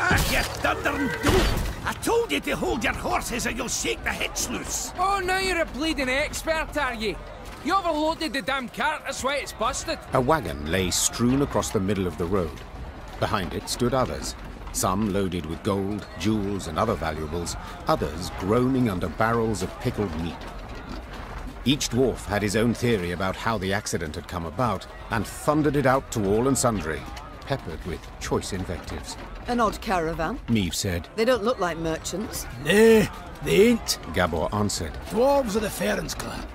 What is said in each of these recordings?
Ah, you thundering dope! I told you to hold your horses or you'll shake the hitch loose. Oh, now you're a bleeding expert, are you? You overloaded the damn cart, that's why it's busted. A wagon lay strewn across the middle of the road. Behind it stood others, some loaded with gold, jewels, and other valuables, others groaning under barrels of pickled meat. Each dwarf had his own theory about how the accident had come about, and thundered it out to all and sundry, peppered with choice invectives. An odd caravan, Meve said. They don't look like merchants. Nah, they ain't. Gabor answered. Dwarves of the Ferens clan,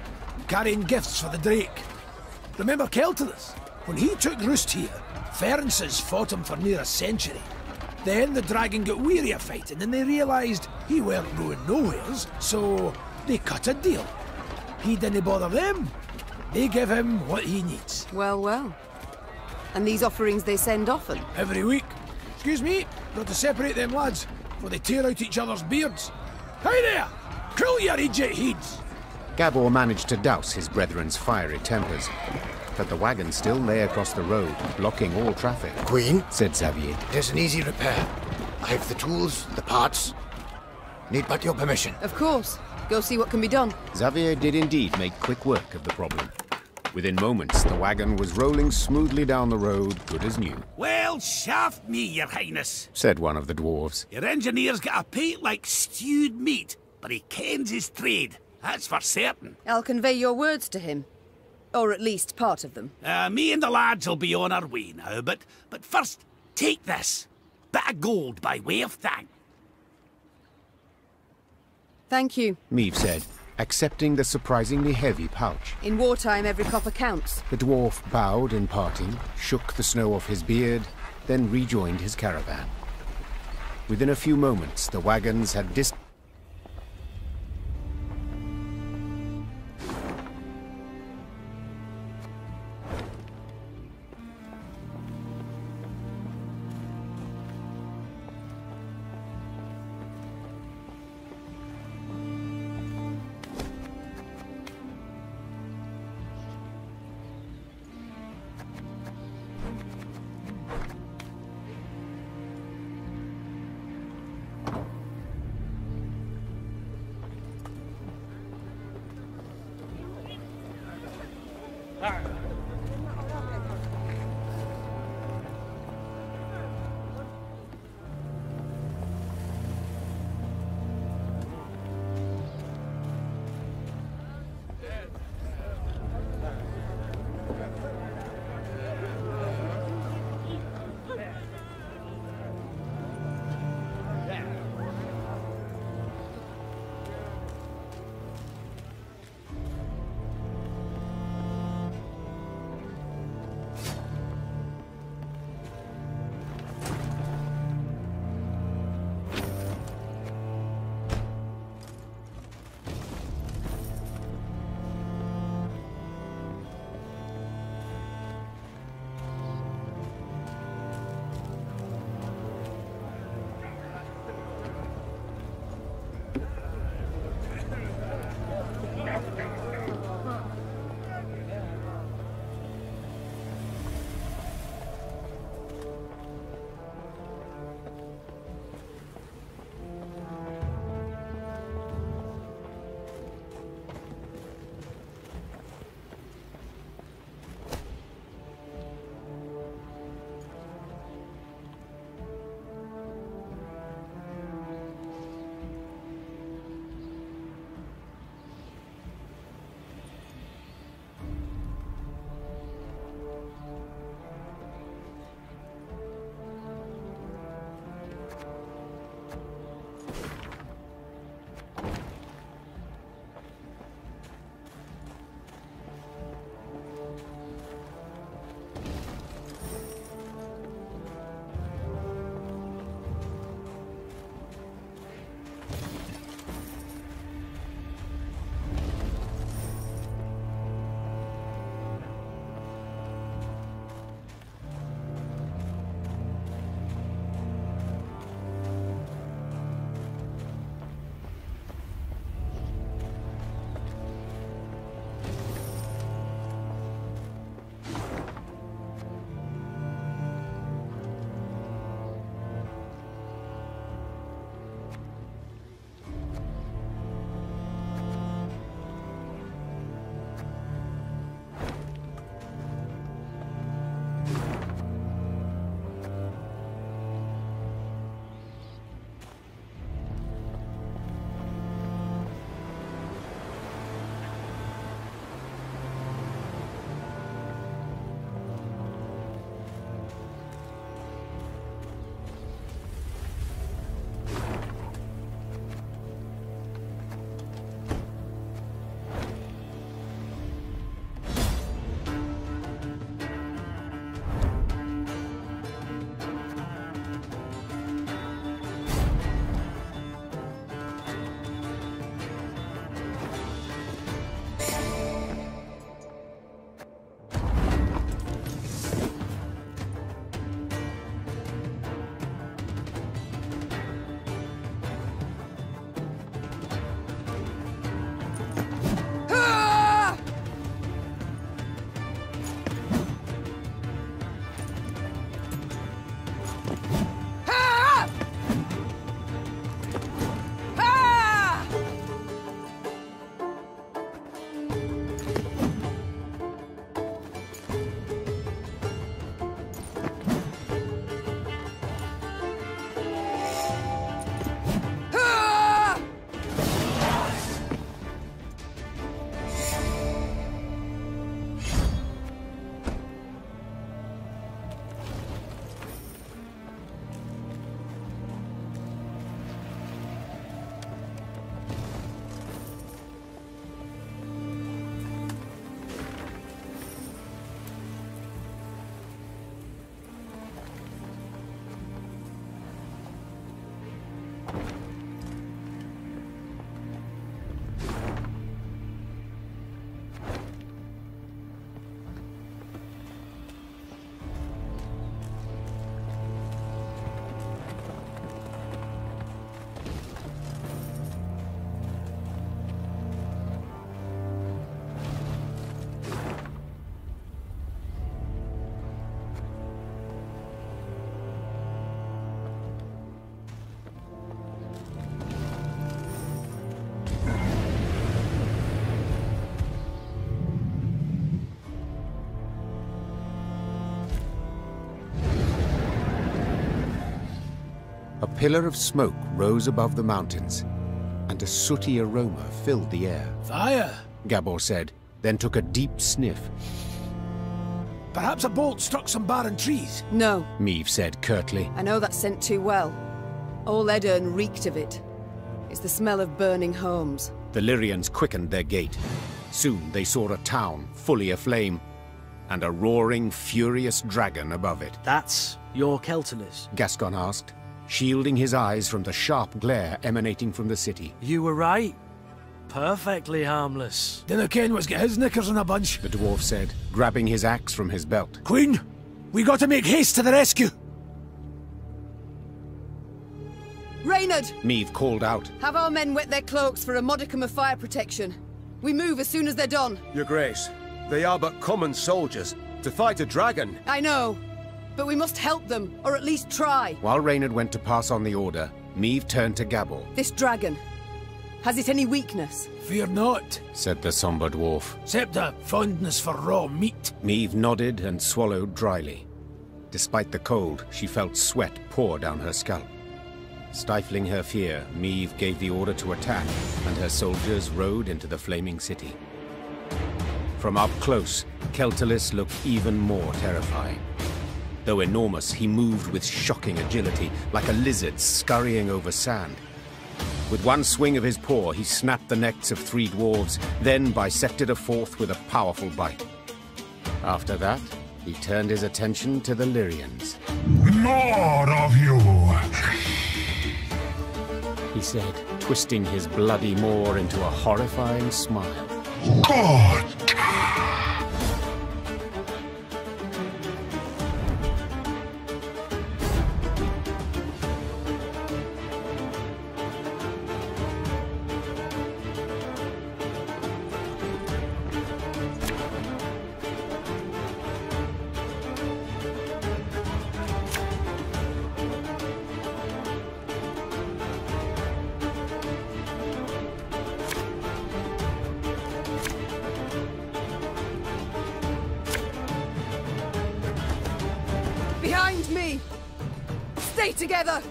carrying gifts for the Drake. Remember Keltinus? When he took roost here, Ferences fought him for near a century. Then the dragon got weary of fighting and they realised he weren't going nowheres, so they cut a deal. He didn't bother them. They give him what he needs. Well, well. And these offerings they send often? Every week. Excuse me, got to separate them lads, for they tear out each other's beards. Hey there! Cool your idiot heads! Gabor managed to douse his brethren's fiery tempers. But the wagon still lay across the road, blocking all traffic. Queen, said Xavier. it is an easy repair. I have the tools, the parts. Need but your permission. Of course. Go see what can be done. Xavier did indeed make quick work of the problem. Within moments, the wagon was rolling smoothly down the road, good as new. Well, shaft me, your highness, said one of the dwarves. Your engineer's got a pate like stewed meat, but he kens his trade. That's for certain. I'll convey your words to him. Or at least part of them. Me and the lads will be on our way now, but first, take this. Bit of gold by way of thanks. Thank you. Meve said, accepting the surprisingly heavy pouch. In wartime, every copper counts. The dwarf bowed in parting, shook the snow off his beard, then rejoined his caravan. Within a few moments, the wagons had pillar of smoke rose above the mountains, and a sooty aroma filled the air. Fire! Gabor said, then took a deep sniff. Perhaps a bolt struck some barren trees. No, Meve said curtly. I know that scent too well. All Edirn reeked of it. It's the smell of burning homes. The Lyrians quickened their gait. Soon they saw a town fully aflame, and a roaring, furious dragon above it. That's your Keltalis? Gascon asked, shielding his eyes from the sharp glare emanating from the city. You were right. Perfectly harmless. Dinna ken what's got his knickers in a bunch. The dwarf said, grabbing his axe from his belt. Queen, we got to make haste to the rescue. Reynard! Meve called out. Have our men wet their cloaks for a modicum of fire protection. We move as soon as they're done. Your Grace, they are but common soldiers. To fight a dragon. I know, but we must help them, or at least try. While Reynard went to pass on the order, Meve turned to Gabor. This dragon, has it any weakness? Fear not, said the somber dwarf. except a fondness for raw meat. Meve nodded and swallowed dryly. Despite the cold, she felt sweat pour down her scalp. Stifling her fear, Meve gave the order to attack, and her soldiers rode into the flaming city. From up close, Keltalis looked even more terrifying. Though enormous, he moved with shocking agility, like a lizard scurrying over sand. With one swing of his paw, he snapped the necks of 3 dwarves, then bisected a 4th with a powerful bite. After that, he turned his attention to the Lyrians. More of you! He said, twisting his bloody maw into a horrifying smile. God! Behind me! Stay together!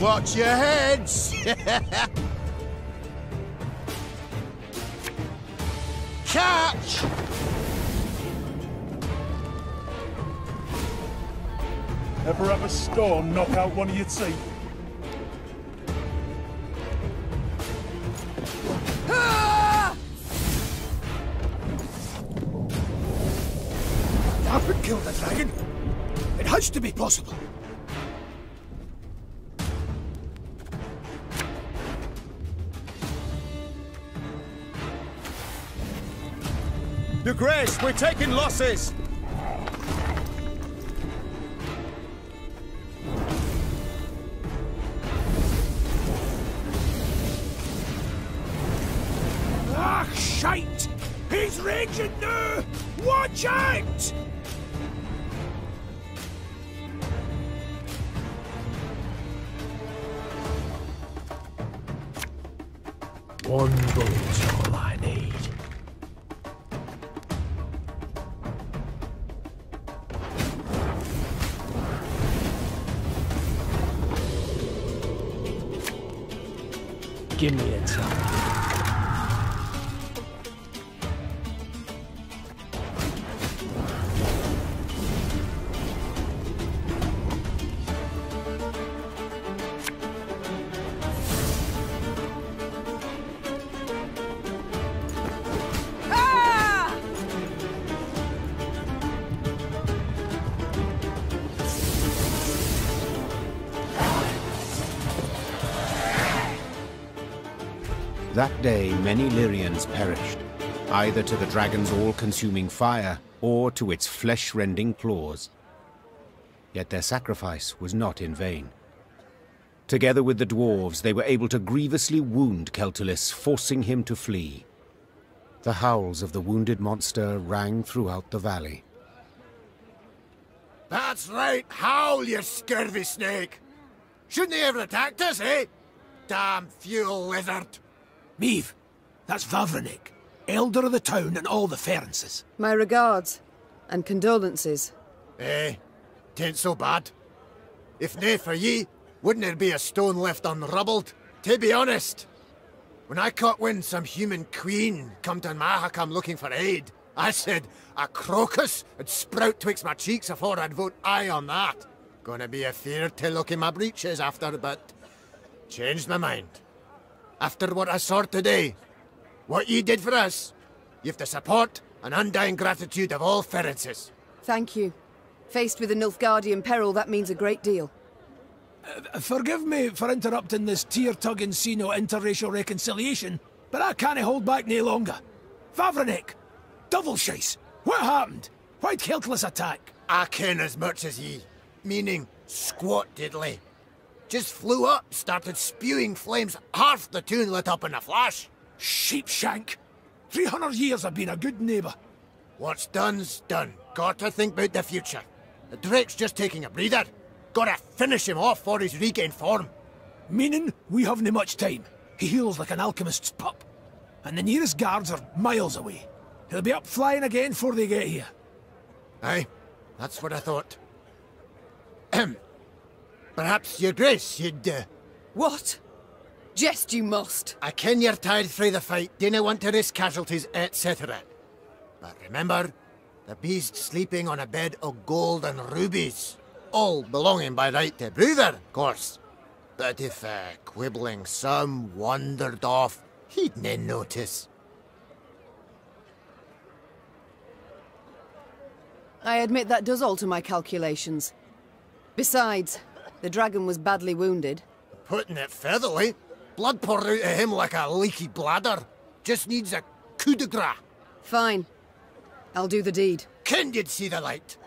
Watch your heads! Catch! Ever have a storm knock out one of your teeth? Ah! That would kill the dragon. It has to be possible. Your Grace, we're taking losses! Ah, shite! He's raging now! Watch out! One bullet's all I need. Give me a time. Ah! That day, many Lyrians perished, either to the dragon's all-consuming fire or to its flesh-rending claws. Yet their sacrifice was not in vain. Together with the dwarves, they were able to grievously wound Keltalis, forcing him to flee. The howls of the wounded monster rang throughout the valley. That's right, howl, you scurvy snake! Shouldn't they have attacked us, eh? Damn fuel lizard! Meave, that's Vavrenik, elder of the town and all the Ferences. My regards, and condolences. Eh, tain't so bad. If nae for ye, wouldn't there be a stone left unrubbled? To be honest, when I caught wind some human queen come to Mahakam looking for aid, I said a crocus would sprout twixt my cheeks afore I'd vote aye on that. Gonna be a fear to look in my breeches after, but changed my mind. After what I saw today, what ye did for us, you've the support and undying gratitude of all Ferences. Thank you. Faced with a Nilfgaardian peril, that means a great deal. Forgive me for interrupting this tear-tugging scene of interracial reconciliation, but I can't hold back no longer. Vavrenik! Double shice! What happened? Why'd Keltless attack? I ken as much as ye. Meaning, squat diddly. Just flew up, started spewing flames, half the town lit up in a flash. Sheepshank! 300 years I've been a good neighbour. What's done's done. Gotta think about the future. The Drake's just taking a breather. Gotta finish him off before he's regained form. Meaning, we haven't much time. He heals like an alchemist's pup. And the nearest guards are miles away. He'll be up flying again before they get here. Aye, that's what I thought. Perhaps, your grace, you'd, What? Jest you must. I ken you're tired frae the fight, dinna want to risk casualties, etc. But remember, the beast's sleeping on a bed of gold and rubies. All belonging by right to Bruther, of course. But if quibbling some wandered off, he'd nae notice. I admit that does alter my calculations. Besides, the dragon was badly wounded. Putting it featherly, blood poured out of him like a leaky bladder. Just needs a coup de grace. Fine. I'll do the deed. Ken you'd see the light.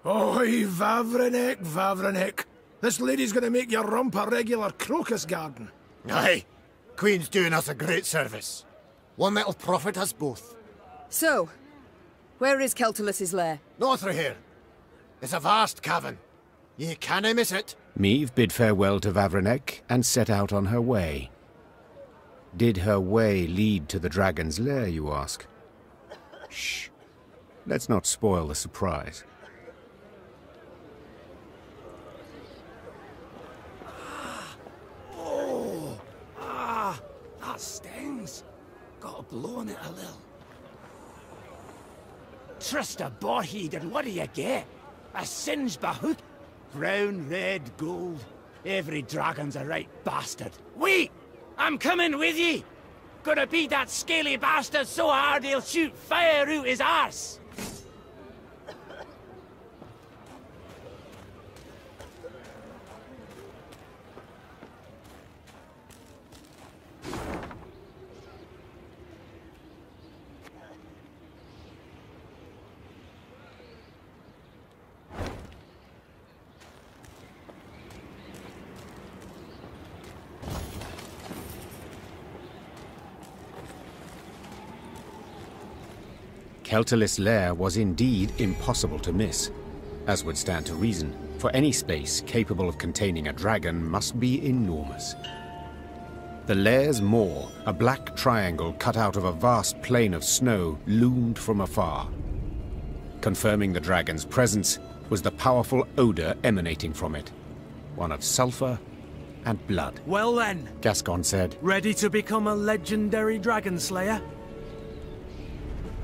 Oi, Vavrenik, Vavrenik. This lady's gonna make your rump a regular crocus garden. Aye, Queen's doing us a great service. One that'll profit us both. So, where is Keltulus's lair? North of here. It's a vast cavern. Ye canna miss it. Meave bid farewell to Vavrenek and set out on her way. Did her way lead to the dragon's lair, you ask? Shh. Let's not spoil the surprise. That stings. Got a blow on it a little. Trust a boheed, and what do you get? A singed bahoot? Brown, red, gold. Every dragon's a right bastard. Wait! I'm coming with ye! Gonna beat that scaly bastard so hard he'll shoot fire out his arse! Keltulis' lair was indeed impossible to miss, as would stand to reason, for any space capable of containing a dragon must be enormous. The lair's maw, a black triangle cut out of a vast plain of snow, loomed from afar. Confirming the dragon's presence was the powerful odor emanating from it, one of sulfur and blood. Well then, Gascon said, ready to become a legendary dragon slayer?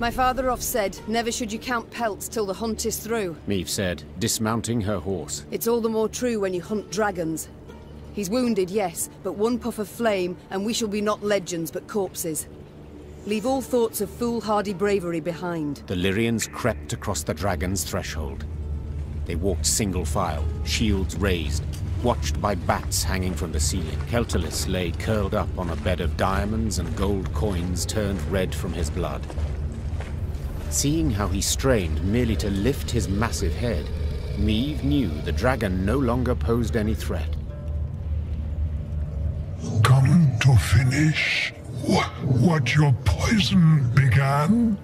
My father oft said, never should you count pelts till the hunt is through. Meave said, dismounting her horse. It's all the more true when you hunt dragons. He's wounded, yes, but one puff of flame, and we shall be not legends, but corpses. Leave all thoughts of foolhardy bravery behind. The Lyrians crept across the dragon's threshold. They walked single file, shields raised, watched by bats hanging from the ceiling. Keltulis lay curled up on a bed of diamonds and gold coins turned red from his blood. Seeing how he strained merely to lift his massive head, Meave knew the dragon no longer posed any threat. Come to finish what your poison began?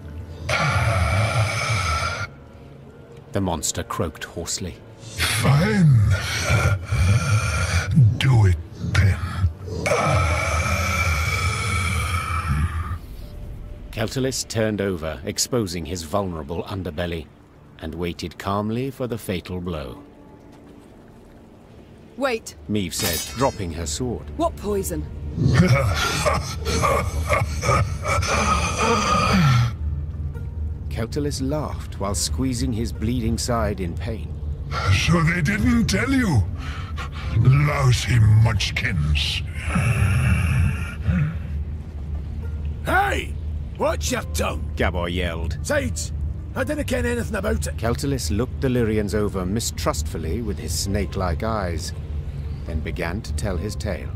The monster croaked hoarsely. Fine. Do it then. Keltalis turned over, exposing his vulnerable underbelly, and waited calmly for the fatal blow. Wait. Meve said, dropping her sword. What poison? Keltalis laughed while squeezing his bleeding side in pain. So they didn't tell you? Lousy munchkins. Hey! Watch your tongue! Gabor yelled. Sides! I didn't ken anything about it. Keltalis looked the Lyrians over mistrustfully with his snake-like eyes, then began to tell his tale.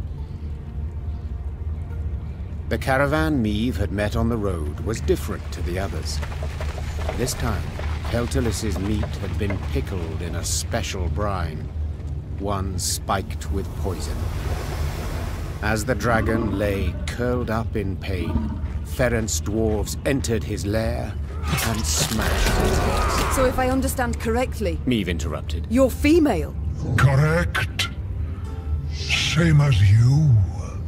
The caravan Meve had met on the road was different to the others. This time, Keltalis's meat had been pickled in a special brine, one spiked with poison. As the dragon lay curled up in pain, Ferenc dwarves entered his lair and smashed his head. So if I understand correctly... Meve interrupted. You're female? Correct. Same as you.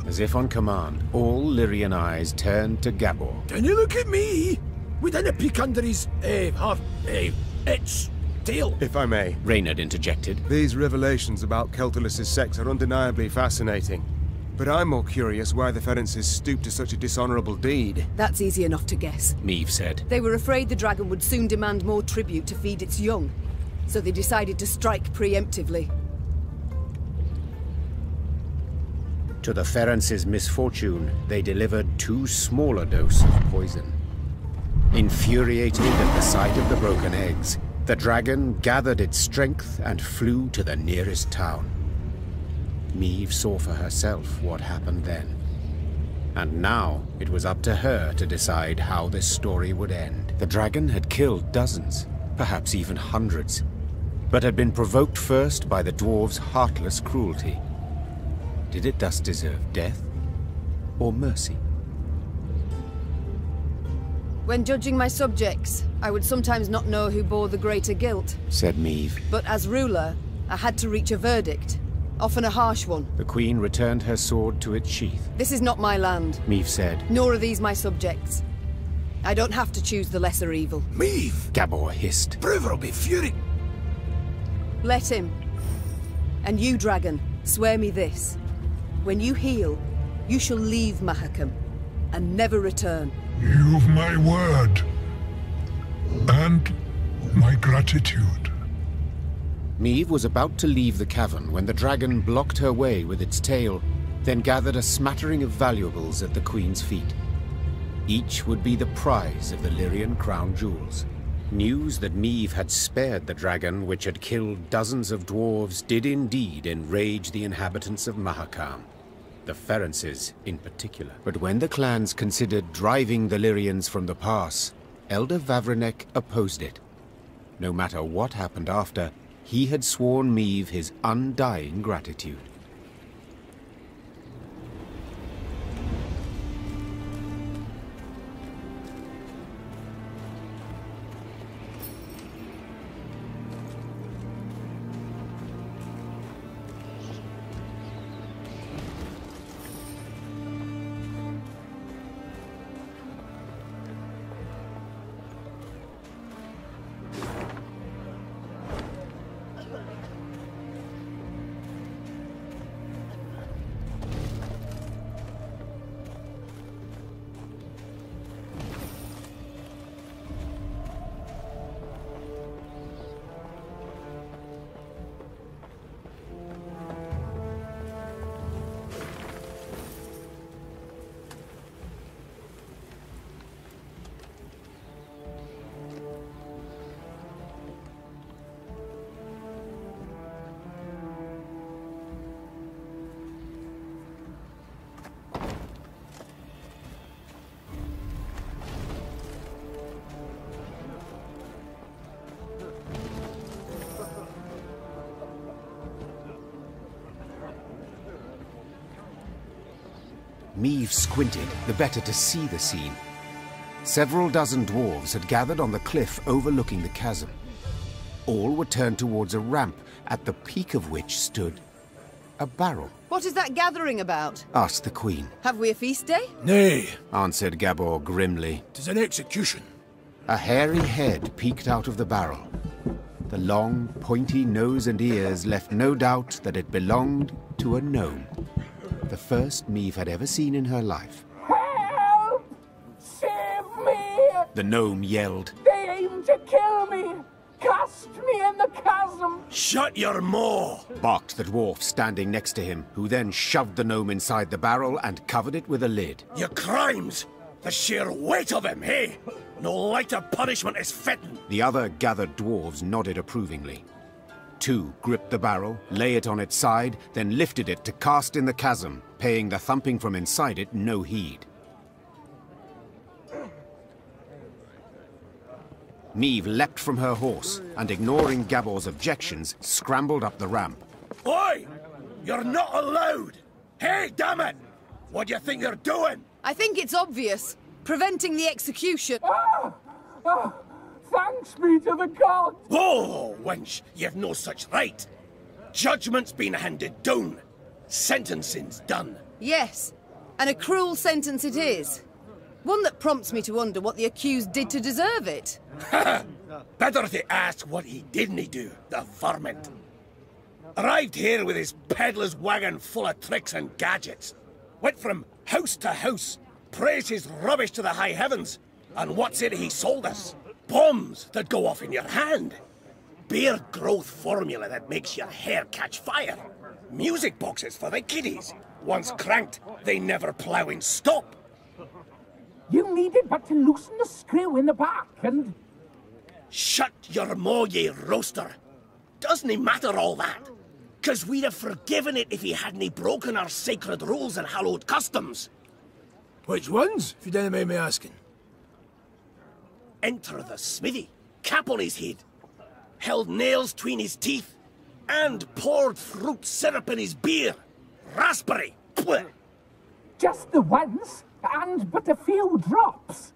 As if on command, all Lyrian eyes turned to Gabor. Can you look at me? We didn't peek under his, its tail. If I may, Reynard interjected. These revelations about Keltalis's sex are undeniably fascinating. But I'm more curious why the Ferences stooped to such a dishonorable deed. That's easy enough to guess. Meve said. They were afraid the dragon would soon demand more tribute to feed its young, so they decided to strike preemptively. To the Ferences' misfortune, they delivered too small a dose of poison. Infuriated at the sight of the broken eggs, the dragon gathered its strength and flew to the nearest town. Meve saw for herself what happened then. And now it was up to her to decide how this story would end. The dragon had killed dozens, perhaps even hundreds, but had been provoked first by the dwarves' heartless cruelty. Did it thus deserve death or mercy? When judging my subjects, I would sometimes not know who bore the greater guilt, said Meve. but as ruler, I had to reach a verdict, often a harsh one. The Queen returned her sword to its sheath. This is not my land, Meve said. nor are these my subjects. I don't have to choose the lesser evil. Meve! Gabor hissed. Prover will be furious. Let him. And you, dragon, swear me this. When you heal, you shall leave Mahakam, and never return. You've my word. And my gratitude. Meve was about to leave the cavern when the dragon blocked her way with its tail, then gathered a smattering of valuables at the Queen's feet. Each would be the prize of the Lyrian crown jewels. News that Meve had spared the dragon, which had killed dozens of dwarves, did indeed enrage the inhabitants of Mahakam. The Ferences in particular. But when the clans considered driving the Lyrians from the pass, Elder Vavrenek opposed it. No matter what happened after, he had sworn Meve his undying gratitude. Meve squinted, the better to see the scene. Several dozen dwarves had gathered on the cliff overlooking the chasm. All were turned towards a ramp, at the peak of which stood a barrel. What is that gathering about? Asked the Queen. Have we a feast day? Nay, Answered Gabor grimly. 'tis an execution. A hairy head peeked out of the barrel. The long, pointy nose and ears left no doubt that it belonged to a gnome. The first Meve had ever seen in her life. Help! Save me! The gnome yelled. They aim to kill me! Cast me in the chasm! Shut your maw! Barked the dwarf standing next to him, who then shoved the gnome inside the barrel and covered it with a lid. Your crimes! The sheer weight of him, hey? No lighter punishment is fitting. The other gathered dwarves nodded approvingly. Two gripped the barrel, lay it on its side, then lifted it to cast in the chasm, paying the thumping from inside it no heed. Meve leapt from her horse, and ignoring Gabor's objections, scrambled up the ramp. Oi! You're not allowed! Hey, damn it! What do you think you're doing? I think it's obvious. Preventing the execution. Thanks be to the gods! Whoa, wench, you've no such right. Judgment's been handed down. Sentencing's done. Yes, and a cruel sentence it is. One that prompts me to wonder what the accused did to deserve it. Better to ask what he didn't do, the varmint. Arrived here with his peddler's wagon full of tricks and gadgets. Went from house to house, praised his rubbish to the high heavens. And what's it he sold us? Bombs that go off in your hand. Beer growth formula that makes your hair catch fire. Music boxes for the kiddies. Once cranked, they never plough in stop. You needed but to loosen the screw in the back and... Shut your maw, ye roaster. Doesn't it matter all that? 'Cause we'd have forgiven it if he hadn't broken our sacred rules and hallowed customs. Which ones, if you don't mind me asking? Enter the smithy, cap on his head, held nails between his teeth, and poured fruit syrup in his beer. Raspberry. Blech. just the once, and but a few drops.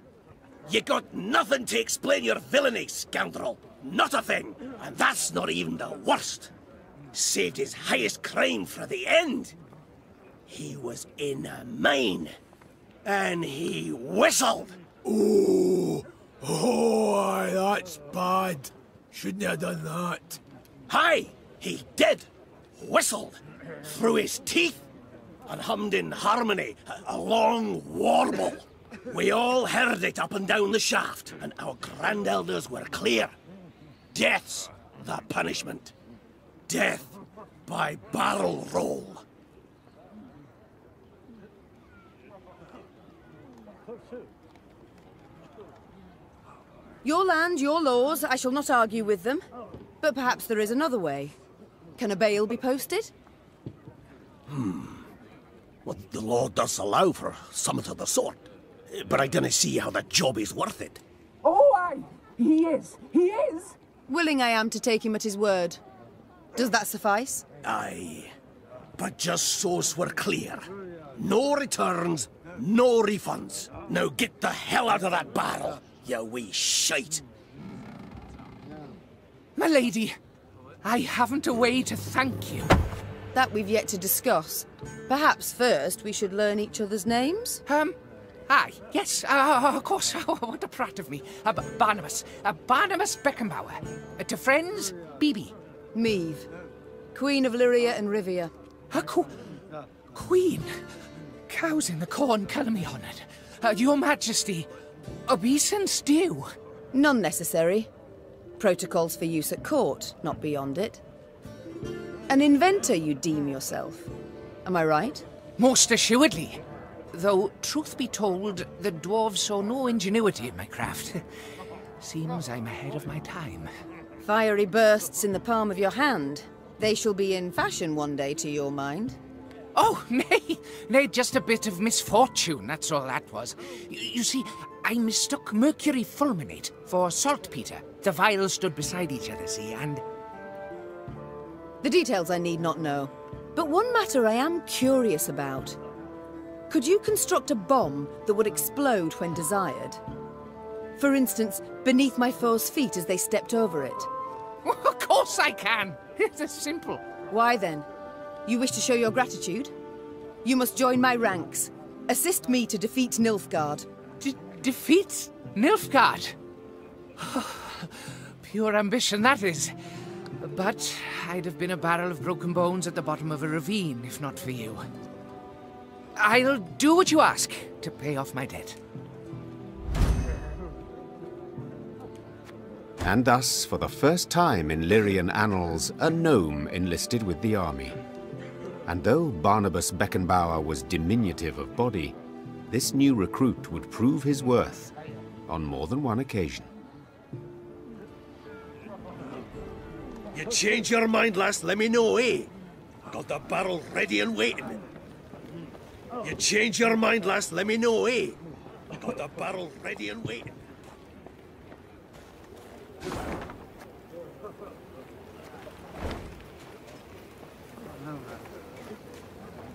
You got nothing to explain your villainy, scoundrel. Not a thing. And that's not even the worst. Saved his highest crime for the end. He was in a mine. And he whistled. Oh, aye, that's bad. Shouldn't have done that. Aye, he did. Whistled. Through his teeth. And hummed in harmony, a long warble. We all heard it up and down the shaft, and our grand-elders were clear. Death's the punishment. Death by barrel roll. Your land, your laws, I shall not argue with them. But perhaps there is another way. Can a bail be posted? Well, the law does allow for something of the sort. But I don't see how that job is worth it. Oh, aye. He is. He is. Willing I am to take him at his word. Does that suffice? Aye. But just so's we're clear. No returns, no refunds. Now get the hell out of that barrel, you wee shite. My lady, I haven't a way to thank you. That we've yet to discuss. Perhaps first we should learn each other's names? Aye, yes, of course. What a prat of me. Barnabas. Barnabas Beckenbauer. To friends, Bibi. Meve. Queen of Lyria and Rivia. Queen? Cows in the corn, colour me honoured. Your Majesty, obeisance due. None necessary. Protocols for use at court, not beyond it. An inventor you deem yourself. Am I right? Most assuredly. Though, truth be told, the dwarves saw no ingenuity in my craft. Seems I'm ahead of my time. Fiery bursts in the palm of your hand. They shall be in fashion one day, to your mind. Oh, nay, just a bit of misfortune, that's all that was. You see, I mistook mercury fulminate for saltpeter. The vials stood beside each other, see, and... The details I need not know. But one matter I am curious about. Could you construct a bomb that would explode when desired? For instance, beneath my foe's feet as they stepped over it. course I can. It's simple. Why then? You wish to show your gratitude? You must join my ranks. Assist me to defeat Nilfgaard. Defeat Nilfgaard? Pure ambition, that is. But I'd have been a barrel of broken bones at the bottom of a ravine, if not for you. I'll do what you ask to pay off my debt. And thus, for the first time in Lyrian annals, a gnome enlisted with the army. And though Barnabas Beckenbauer was diminutive of body, this new recruit would prove his worth on more than one occasion. You change your mind, lass, let me know, eh? Got the barrel ready and waiting. You change your mind, lass, let me know, eh? Got the barrel ready and waiting.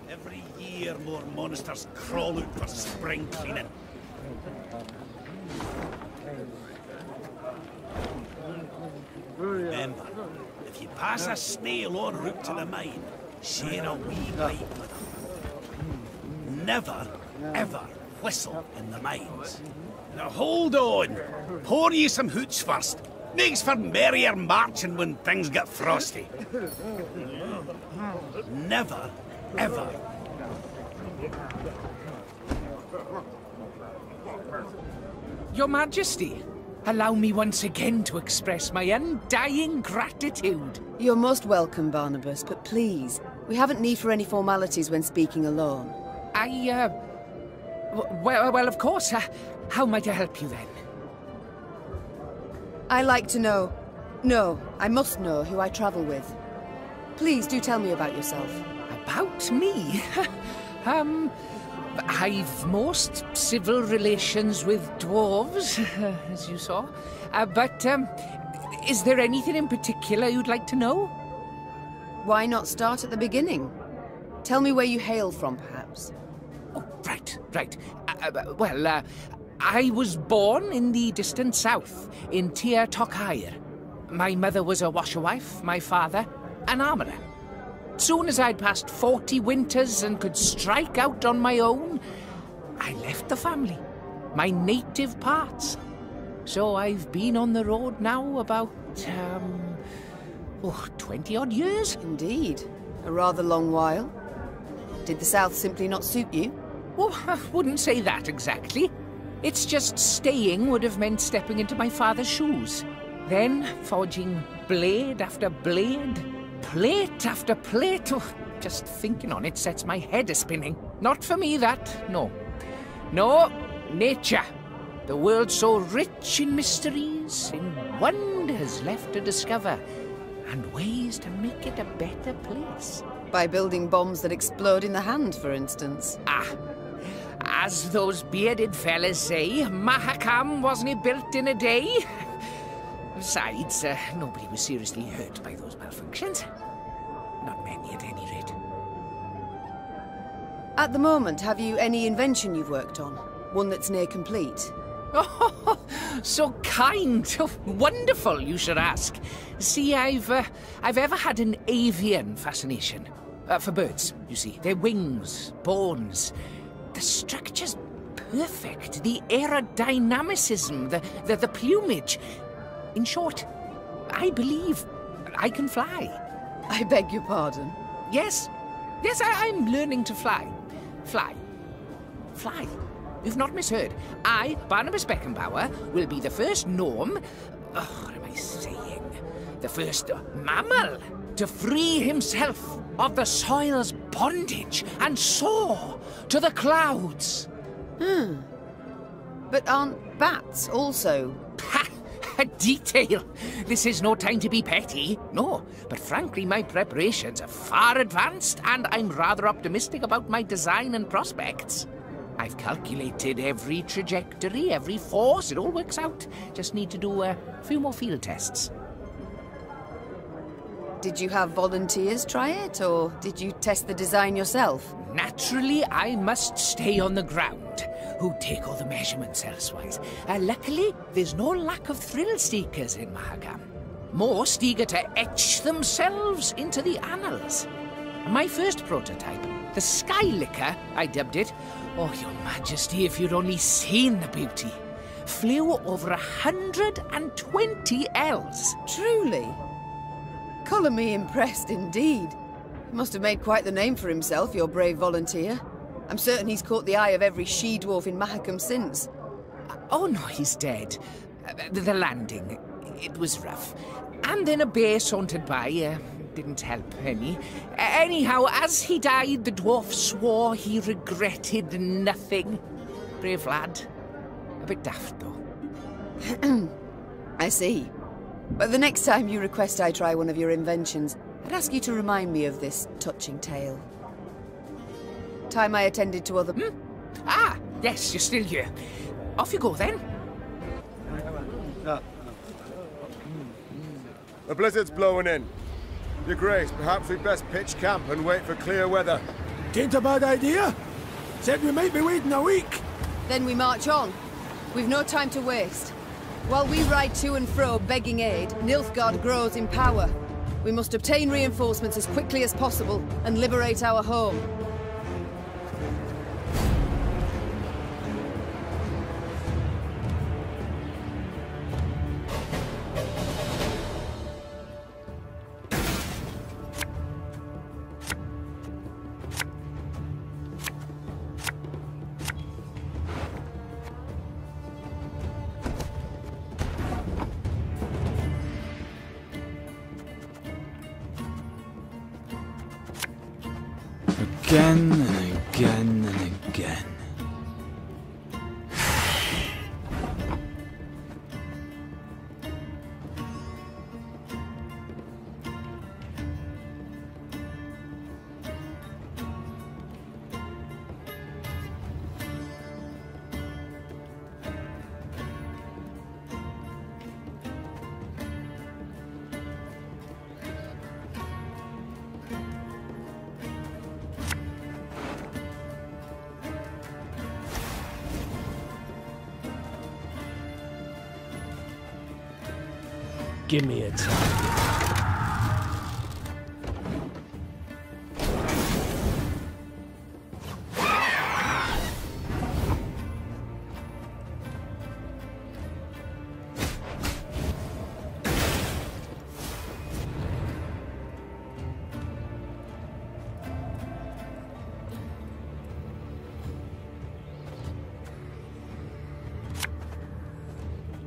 Every year more monsters crawl out for spring cleaning. Remember, if you pass a snail en route to the mine, share a wee bite with them. Never, ever whistle in the mines. Now hold on, pour ye some hooch first. Makes for merrier marching when things get frosty. Never, ever. Your Majesty, allow me once again to express my undying gratitude. You're most welcome, Barnabas, but please, we haven't need for any formalities when speaking alone. Well, of course. How might I help you then? I like to know. No, I must know who I travel with. Please do tell me about yourself. About me? I've most civil relations with dwarves, as you saw. But is there anything in particular you'd like to know? Why not start at the beginning? Tell me where you hail from, perhaps. Oh, right. I was born in the distant south, in Tir Tokhair. My mother was a washerwife, my father, an armourer. Soon as I'd passed 40 winters and could strike out on my own, I left the family, my native parts. So I've been on the road now about, 20-odd years. Indeed. A rather long while. Did the south simply not suit you? Oh, I wouldn't say that exactly. It's just staying would have meant stepping into my father's shoes. Then forging blade after blade, plate after plate. Oh, just thinking on it sets my head a-spinning. Not for me, that, no. No, nature. The world so rich in mysteries, in wonders left to discover, and ways to make it a better place. By building bombs that explode in the hand, for instance. As those bearded fellas say, Mahakam wasn't built in a day. Besides, nobody was seriously hurt by those malfunctions. Not many, at any rate. At the moment, have you any invention you've worked on? One that's near complete? Oh, so kind. Oh, wonderful, you should ask. See, I've ever had an avian fascination. For birds, you see. Their wings, bones. The structure's perfect. The aerodynamicism, the plumage. In short, I believe I can fly. I beg your pardon? Yes, I'm learning to fly. Fly. You've not misheard. I, Barnabas Beckenbauer, will be the first gnome... what am I saying? The first mammal to free himself of the soil's bondage and soar to the clouds. But aren't bats also? A detail. This is no time to be petty. No, but frankly, my preparations are far advanced, and I'm rather optimistic about my design and prospects. I've calculated every trajectory, every force. It all works out. Just need to do a few more field tests. Did you have volunteers try it, or did you test the design yourself? Naturally, I must stay on the ground. Who'd take all the measurements elsewise? Luckily, there's no lack of thrill-seekers in Mahakam. most eager to etch themselves into the annals. My first prototype, the Sky Licker, I dubbed it. Oh, Your Majesty, if you'd only seen the beauty. Flew over 120 ells. Truly? Colour me impressed indeed. He must have made quite the name for himself, your brave volunteer. I'm certain he's caught the eye of every she-dwarf in Mahakam since. Oh no, he's dead. The landing, it was rough. And then a bear sauntered by, didn't help any. Anyhow, as he died, the dwarf swore he regretted nothing. Brave lad. A bit daft, though. I see. But the next time you request I try one of your inventions, I'd ask you to remind me of this touching tale. Time I attended to other... Ah, yes, you're still here. Off you go, then. The blizzard's blowing in. Your Grace, perhaps we'd best pitch camp and wait for clear weather. Tain't a bad idea. Said we might be waiting a week. Then we march on. We've no time to waste. While we ride to and fro begging aid, Nilfgaard grows in power. We must obtain reinforcements as quickly as possible and liberate our home. Again and again and again. Give me a target.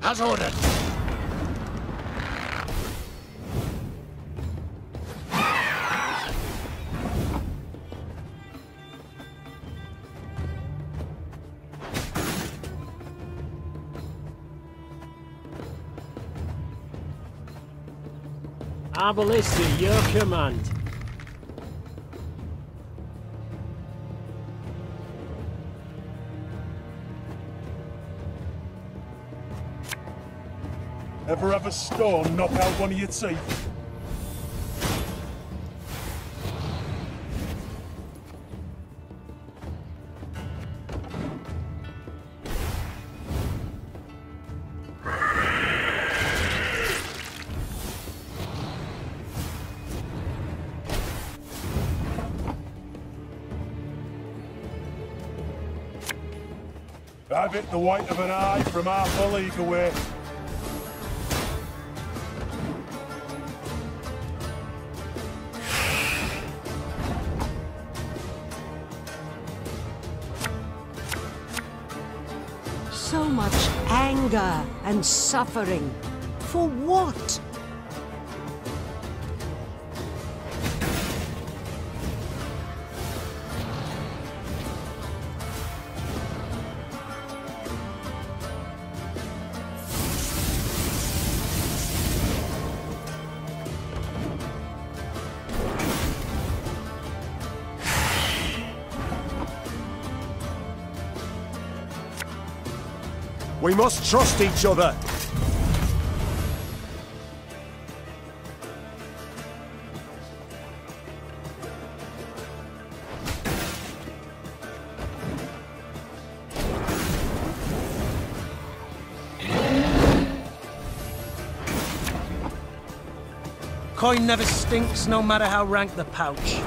As ordered. Abolisi, your command. Ever have a storm knock out one of your teeth? I've hit the white of an eye from half a league away. So much anger and suffering. For what? We must trust each other. Coin never stinks, no matter how rank the pouch.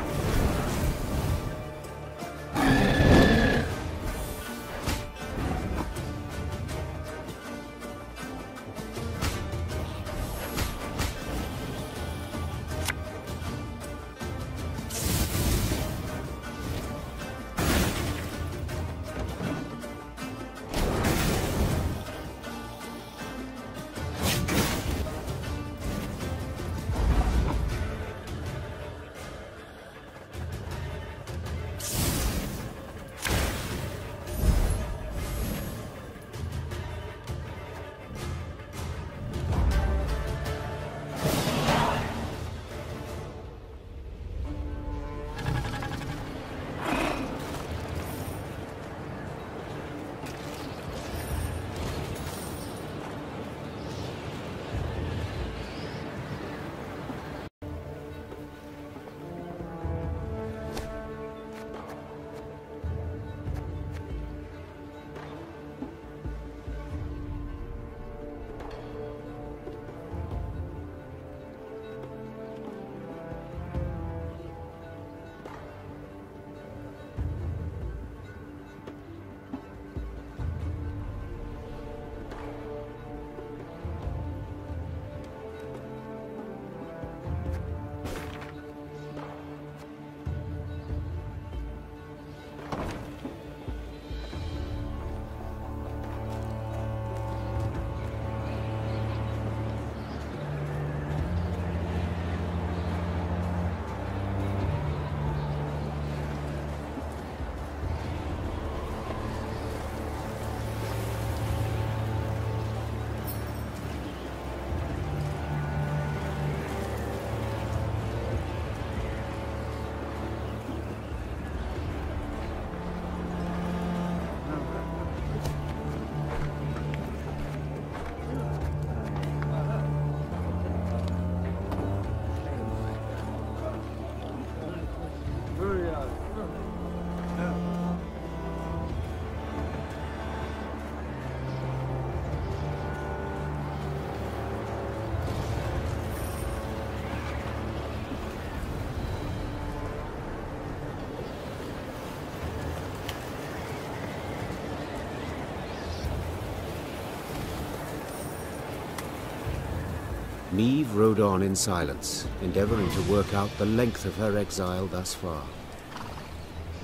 Niamh rode on in silence, endeavoring to work out the length of her exile thus far.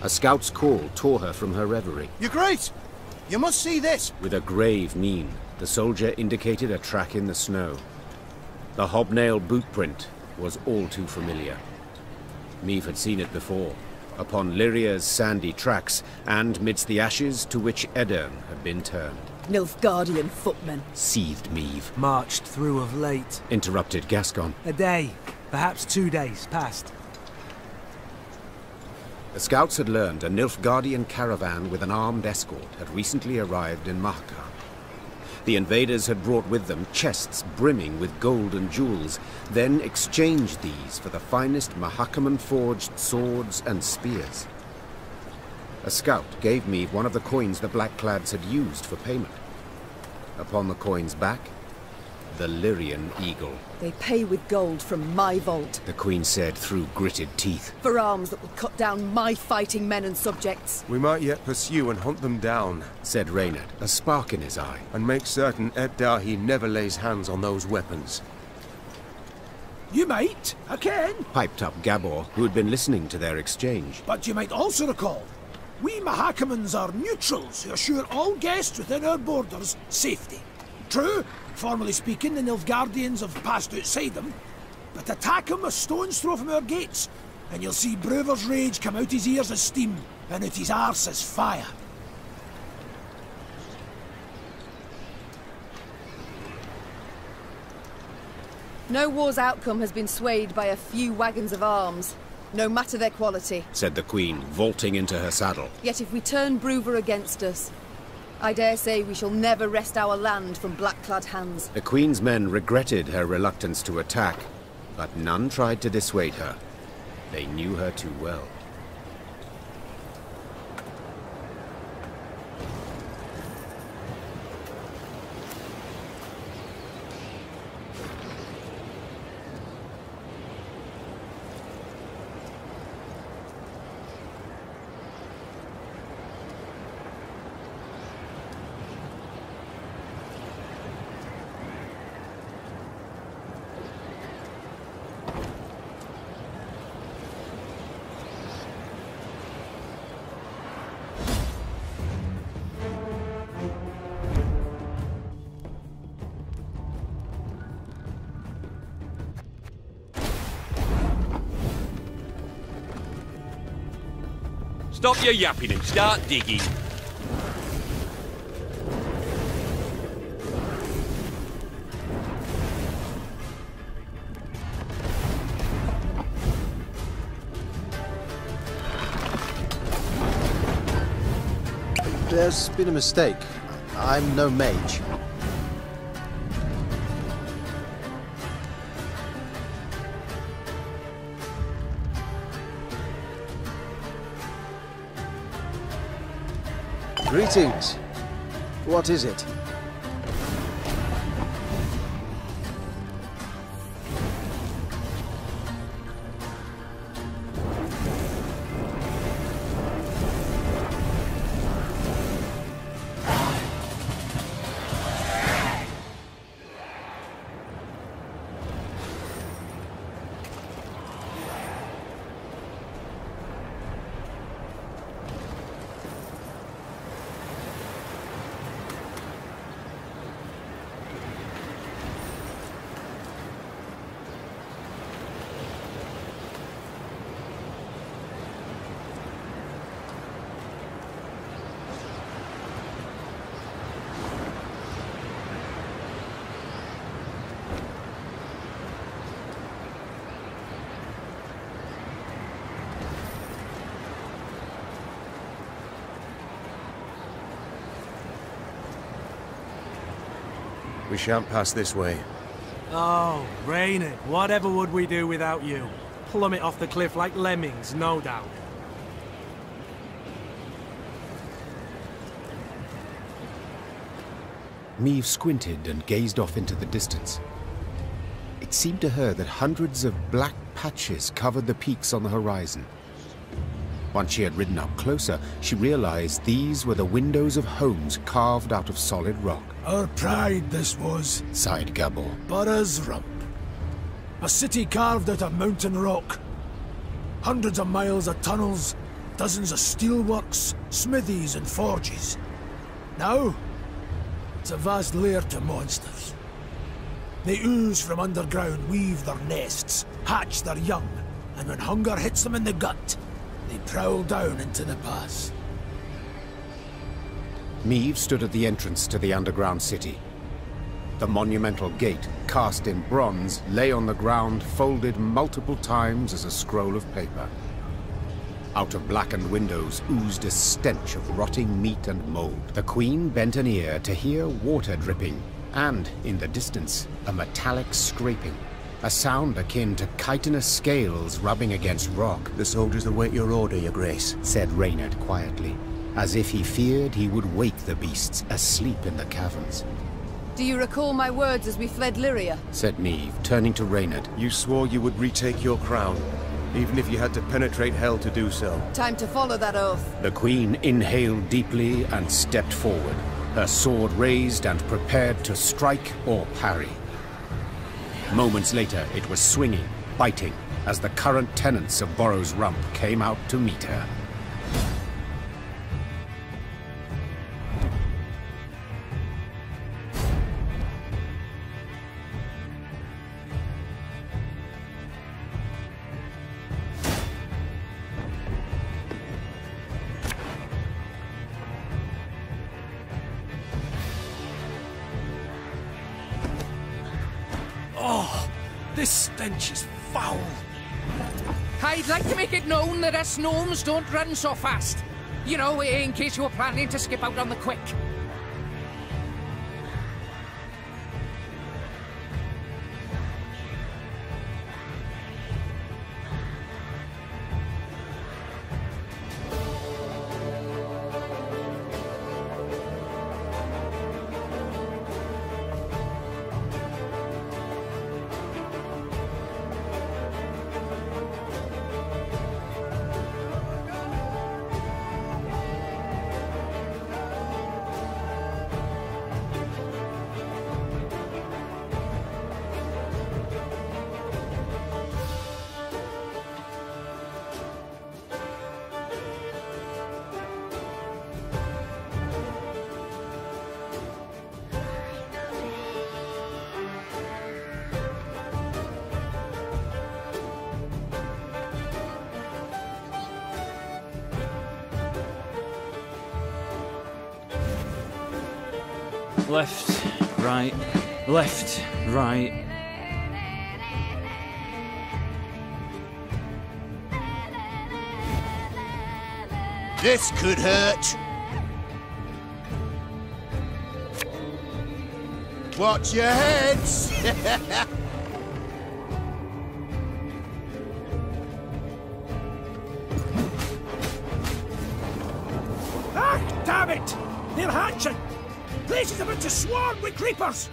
A scout's call tore her from her reverie. Your Grace! You must see this! With a grave mien, the soldier indicated a track in the snow. The hobnail boot print was all too familiar. Niamh had seen it before, upon Lyria's sandy tracks, and midst the ashes to which Edirn had been turned. Nilfgaardian footmen, Seethed Niamh. Marched through of late. Interrupted Gascon. A day, perhaps 2 days past. The scouts had learned a Nilfgaardian caravan with an armed escort had recently arrived in Mahakam. The invaders had brought with them chests brimming with gold and jewels, then exchanged these for the finest Mahakaman-forged swords and spears. A scout gave Niamh one of the coins the Blackclads had used for payment. Upon the coin's back, the Lyrian eagle. they pay with gold from my vault. The Queen said through gritted teeth. For arms that will cut down my fighting men and subjects. We might yet pursue and hunt them down, said Reynard, a spark in his eye. And make certain Eddahi never lays hands on those weapons. You might, I can. Piped up Gabor, who had been listening to their exchange. But you might also recall, we Mahakamans are neutrals who assure all guests within our borders safety. True, formally speaking, the Nilfgaardians have passed outside them, but attack them a stone's throw from our gates, and you'll see Brewer's rage come out his ears as steam, and out his arse as fire. No war's outcome has been swayed by a few wagons of arms, no matter their quality, said the Queen, vaulting into her saddle. Yet if we turn Brewer against us, I dare say we shall never wrest our land from black-clad hands. The Queen's men regretted her reluctance to attack, but none tried to dissuade her. They knew her too well. Stop your yapping and start digging. There's been a mistake. I'm no mage. Greetings. What is it? We shan't pass this way. Oh, Reynard, whatever would we do without you? Plummet off the cliff like lemmings, no doubt. Maeve squinted and gazed off into the distance. It seemed to her that hundreds of black patches covered the peaks on the horizon. Once she had ridden up closer, she realized these were the windows of homes carved out of solid rock. Our pride this was, sighed Gabor. Burra's Rump. A city carved out of mountain rock. Hundreds of miles of tunnels, dozens of steelworks, smithies and forges. Now, it's a vast lair to monsters. They ooze from underground, weave their nests, hatch their young, and when hunger hits them in the gut, they prowl down into the pass. Maeve stood at the entrance to the underground city. The monumental gate, cast in bronze, lay on the ground, folded multiple times as a scroll of paper. Out of blackened windows oozed a stench of rotting meat and mold. The Queen bent an ear to hear water dripping, and, in the distance, a metallic scraping. A sound akin to chitinous scales rubbing against rock. The soldiers await your order, Your Grace, said Reynard quietly, as if he feared he would wake the beasts asleep in the caverns. Do you recall my words as we fled Lyria? Said Maeve, turning to Reynard. You swore you would retake your crown, even if you had to penetrate hell to do so. Time to follow that oath. The Queen inhaled deeply and stepped forward, her sword raised and prepared to strike or parry. Moments later, it was swinging, biting, as the current tenants of Burra's Rump came out to meet her. Oh, this stench is foul. I'd like to make it known that us gnomes don't run so fast. You know, in case you were planning to skip out on the quick. Left, right, left, right. This could hurt. Watch your heads! Ah, damn it! They're hatching! Place is about to swarm with creepers!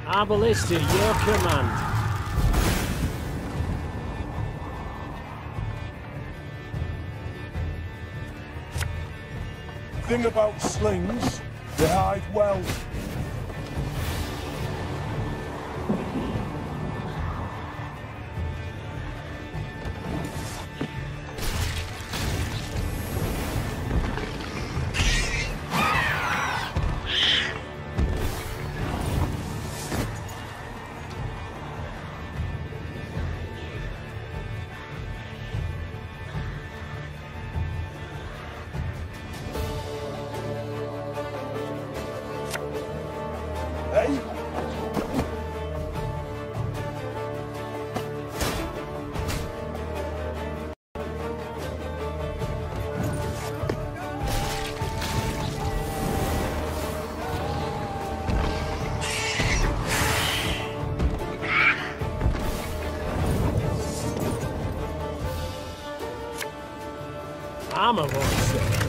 Arbalist to your command. Thing about slings, they hide well. Armor voice.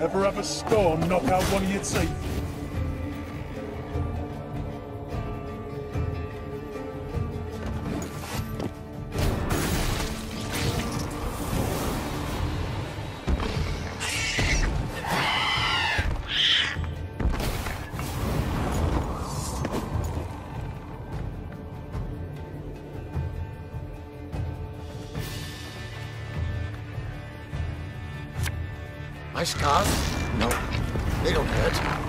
Ever have a storm knock out one of your teeth? My scars? No, they don't hurt.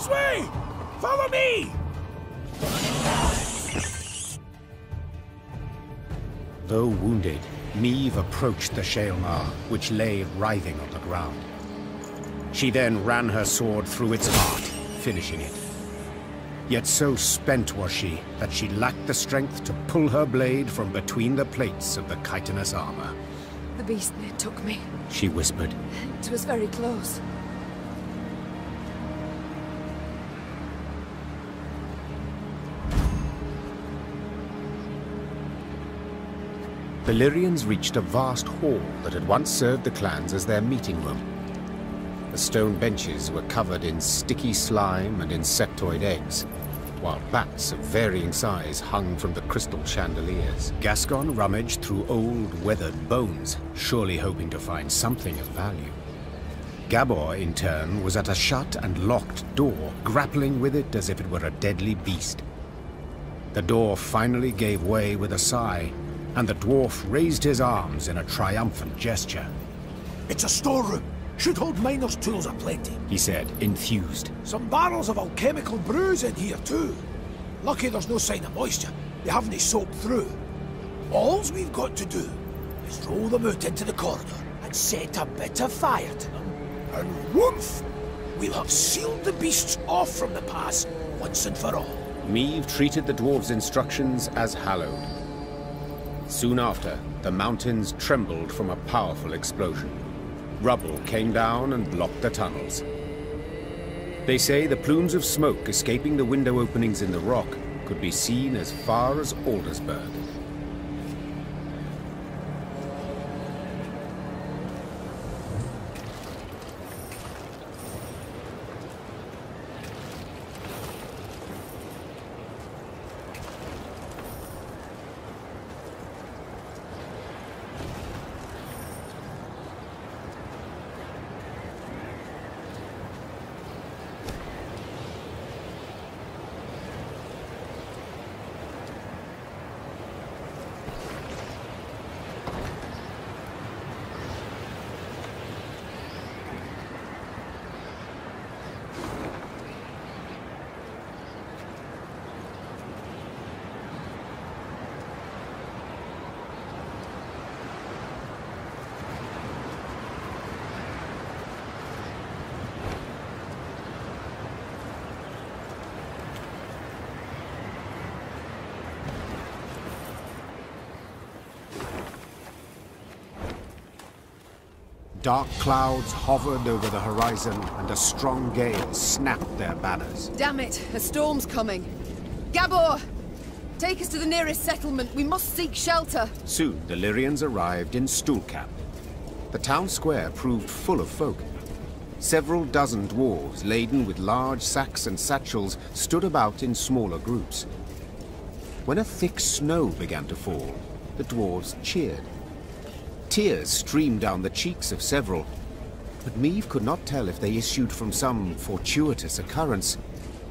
This way! Follow me! Though wounded, Meve approached the Shaelmar, which lay writhing on the ground. She then ran her sword through its heart, finishing it. Yet so spent was she that she lacked the strength to pull her blade from between the plates of the chitinous armor. The beast near took me. She whispered. It was very close. The Lyrians reached a vast hall that had once served the clans as their meeting room. The stone benches were covered in sticky slime and insectoid eggs, while bats of varying size hung from the crystal chandeliers. Gascon rummaged through old, weathered bones, surely hoping to find something of value. Gabor, in turn, was at a shut and locked door, grappling with it as if it were a deadly beast. The door finally gave way with a sigh, and the dwarf raised his arms in a triumphant gesture. It's a storeroom. Should hold miners' tools aplenty, he said, enthused. Some barrels of alchemical brews in here too. Lucky there's no sign of moisture. They haven't soaked through. All's we've got to do is roll them out into the corridor and set a bit of fire to them, and woof! We'll have sealed the beasts off from the pass once and for all. Meve treated the dwarves' instructions as hallowed. Soon after, the mountains trembled from a powerful explosion. Rubble came down and blocked the tunnels. They say the plumes of smoke escaping the window openings in the rock could be seen as far as Aldersburg. Dark clouds hovered over the horizon, and a strong gale snapped their banners. Damn it, a storm's coming. Gabor! Take us to the nearest settlement. We must seek shelter. Soon, the Lyrians arrived in Stuhlkamp. The town square proved full of folk. Several dozen dwarves, laden with large sacks and satchels, stood about in smaller groups. When a thick snow began to fall, the dwarves cheered. Tears streamed down the cheeks of several, but Meve could not tell if they issued from some fortuitous occurrence,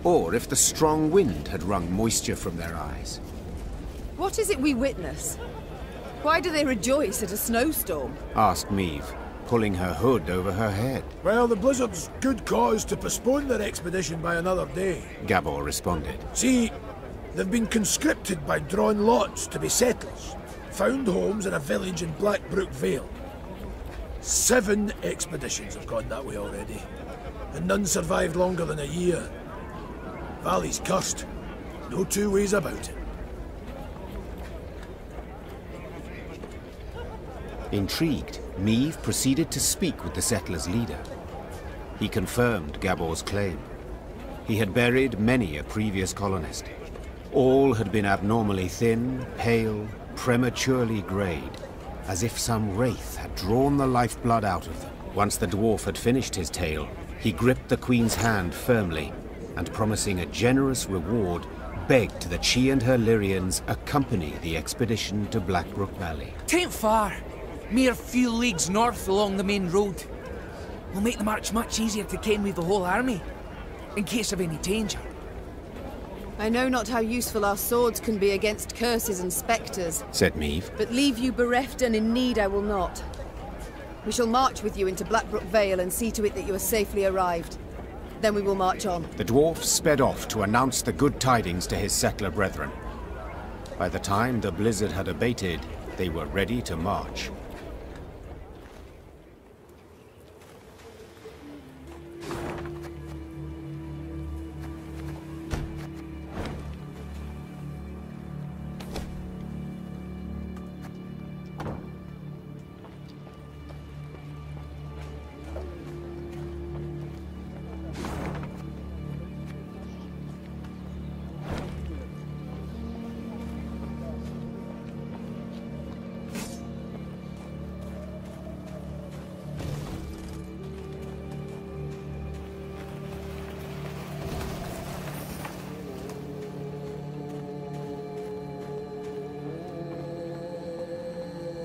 or if the strong wind had wrung moisture from their eyes. What is it we witness? Why do they rejoice at a snowstorm? Asked Meve, pulling her hood over her head. Well, the blizzard's good cause to postpone their expedition by another day, Gabor responded. See, they've been conscripted by drawn lots to be settlers. Found homes in a village in Blackbrook Vale. 7 expeditions have gone that way already, and none survived longer than a year. Valley's cursed. No two ways about it. Intrigued, Meve proceeded to speak with the settlers' leader. He confirmed Gabor's claim. He had buried many a previous colonist. All had been abnormally thin, pale, prematurely greyed, as if some wraith had drawn the lifeblood out of them. Once the dwarf had finished his tale, he gripped the Queen's hand firmly, and promising a generous reward, begged that she and her Lyrians accompany the expedition to Blackbrook Valley. Tain't far. Mere few leagues north along the main road. We'll make the march much easier to ken with the whole army, in case of any danger. I know not how useful our swords can be against curses and spectres, said Meve. But leave you bereft and in need I will not. We shall march with you into Blackbrook Vale and see to it that you are safely arrived. Then we will march on. The dwarf sped off to announce the good tidings to his settler brethren. By the time the blizzard had abated, they were ready to march.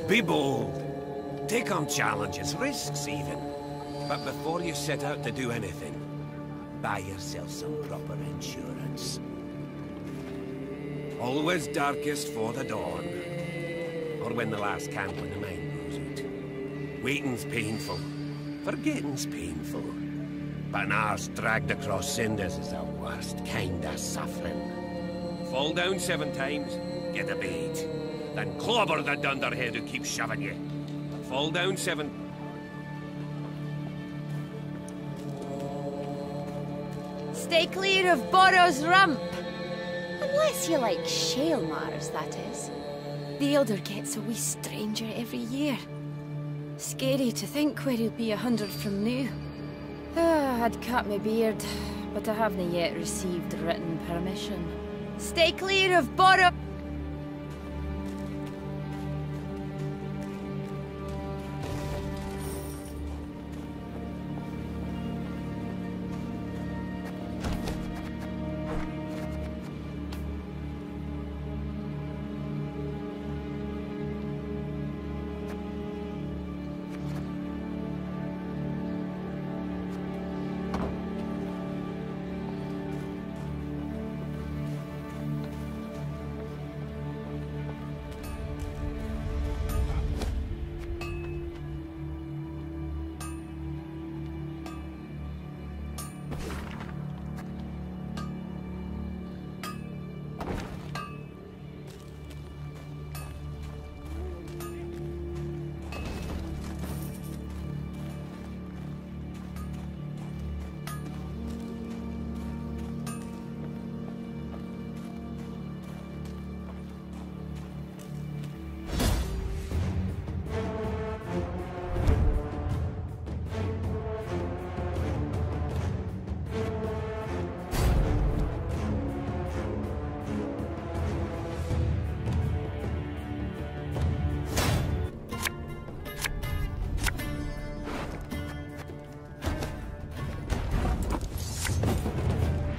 Be bold. Take on challenges, risks even. But before you set out to do anything, buy yourself some proper insurance. Always darkest for the dawn. Or when the last camp in the mine goes out. Waiting's painful. Forgetting's painful. But an arse dragged across cinders is the worst kind of suffering. Fall down 7 times, get a bait. Then clobber the dunderhead who keeps shoving you. Fall down 7... Stay clear of Borrow's Rump! Unless you like shale mars, that is. The Elder gets a wee stranger every year. Scary to think where he'll be 100 from now. I'd cut my beard, but I haven't yet received written permission. Stay clear of Borrow...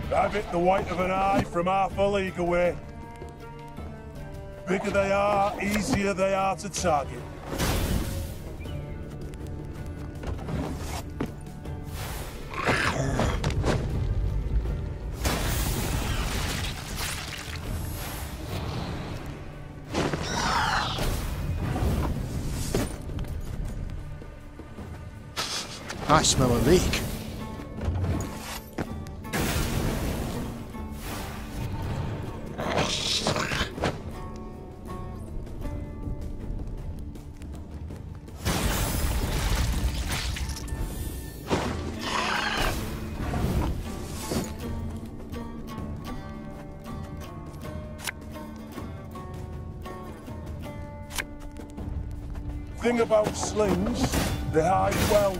Have it the white of an eye from half a league away. Bigger they are, easier they are to target. I smell a leak. Thing about slings, they hide well.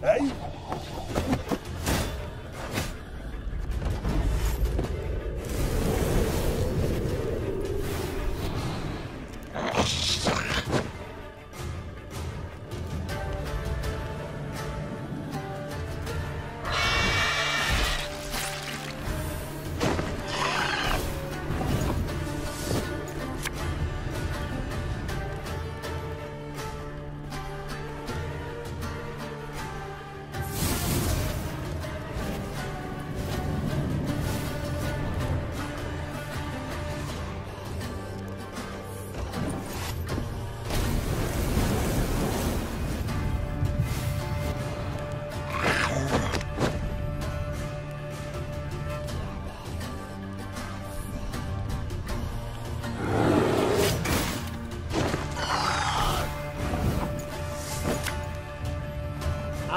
Hey?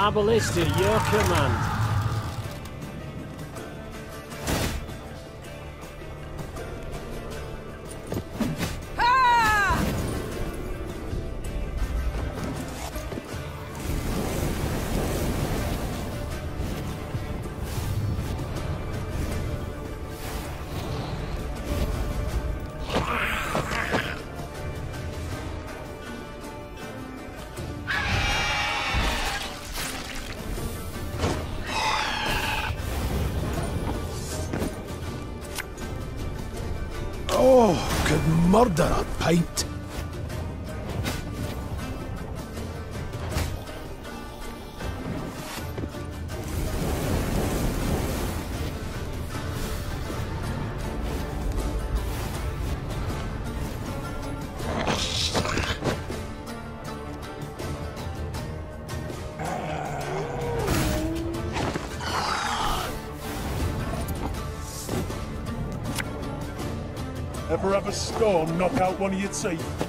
Our ballista, your command. Oh, could murder a pint. Ever have a storm knock out one of your teeth?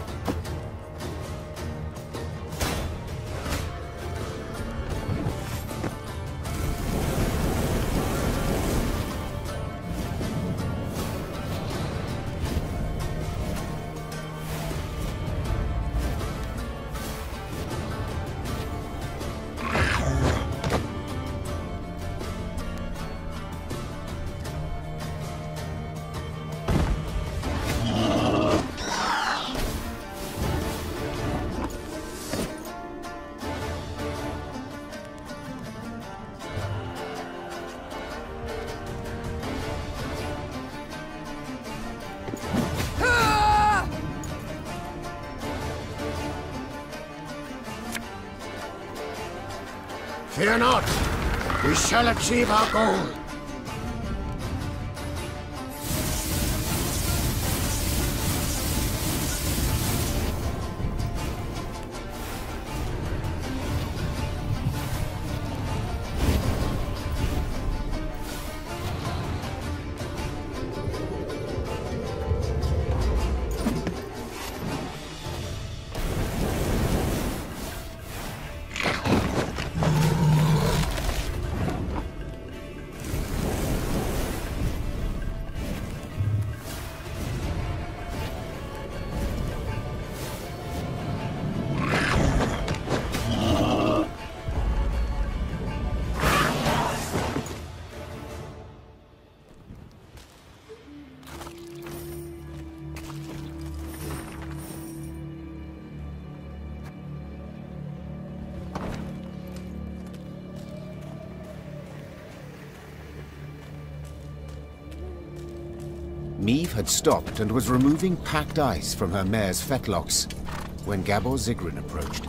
Fear not, we shall achieve our goal. Meve had stopped and was removing packed ice from her mare's fetlocks when Gabor Zigrin approached.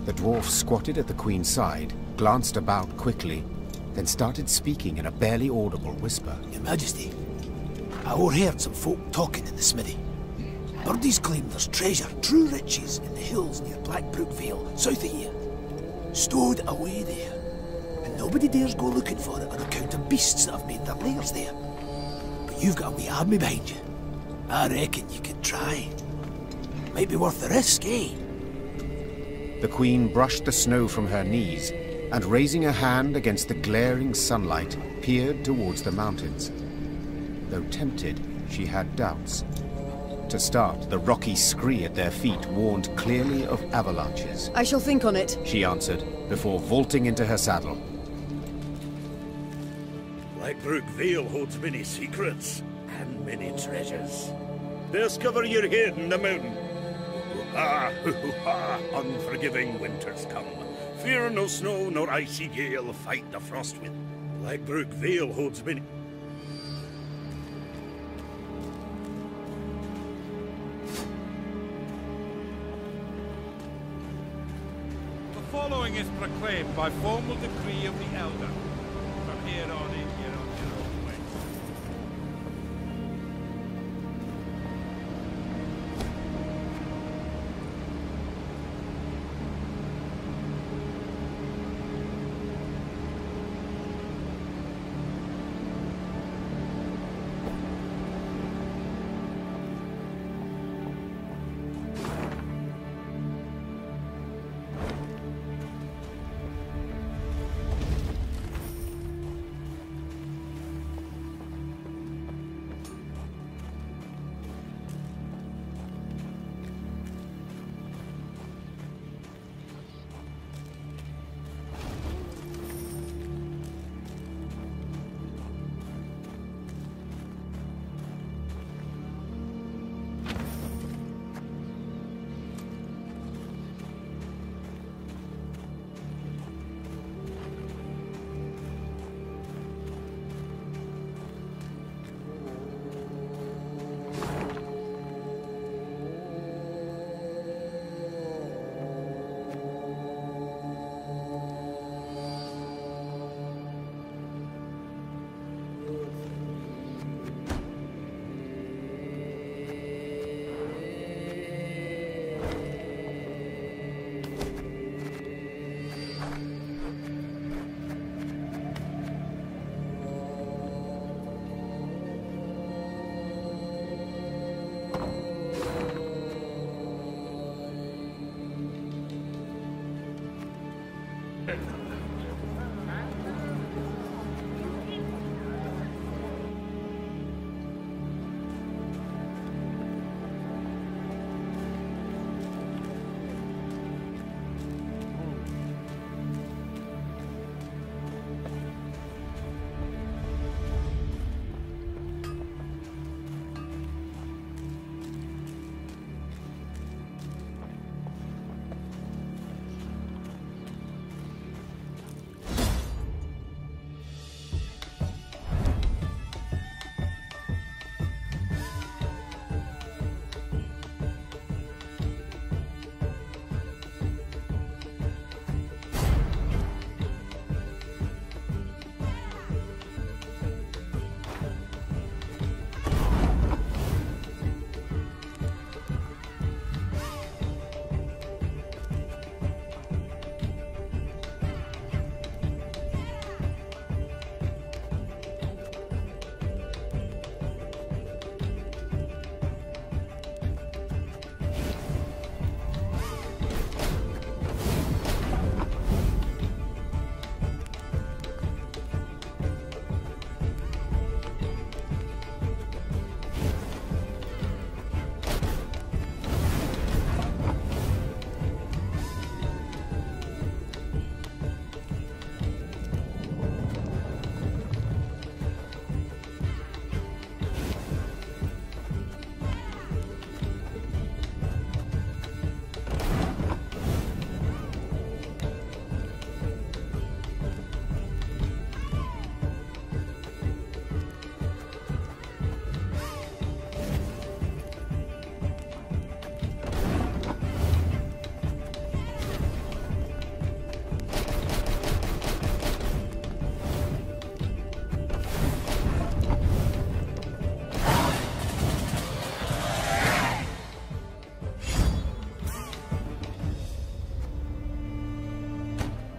The dwarf squatted at the Queen's side, glanced about quickly, then started speaking in a barely audible whisper. Your Majesty, I overheard some folk talking in the smithy. Birdies claim there's treasure, true riches, in the hills near Blackbrook Vale, south of here. Stowed away there. And nobody dares go looking for it on account of beasts that have made their lairs there. But you've got a wee army behind you. I reckon you could try. Might be worth the risk, eh? The Queen brushed the snow from her knees and, raising a hand against the glaring sunlight, peered towards the mountains. Though tempted, she had doubts. To start, the rocky scree at their feet warned clearly of avalanches. I shall think on it, she answered, before vaulting into her saddle. Blackbrook Vale holds many secrets and many treasures. Discover your head in the mountain. Hoo-ha, unforgiving winters come. Fear no snow nor icy gale, fight the frost with. Blackbrook Vale holds many... The following is proclaimed by formal decree of the Elder. From here on in, you're on your own way.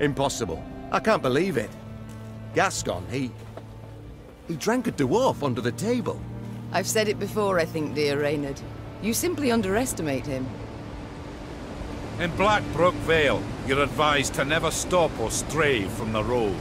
Impossible. I can't believe it. Gascon, he drank a dwarf under the table. I've said it before, I think, dear Reynard. You simply underestimate him. In Blackbrook Vale, you're advised to never stop or stray from the road.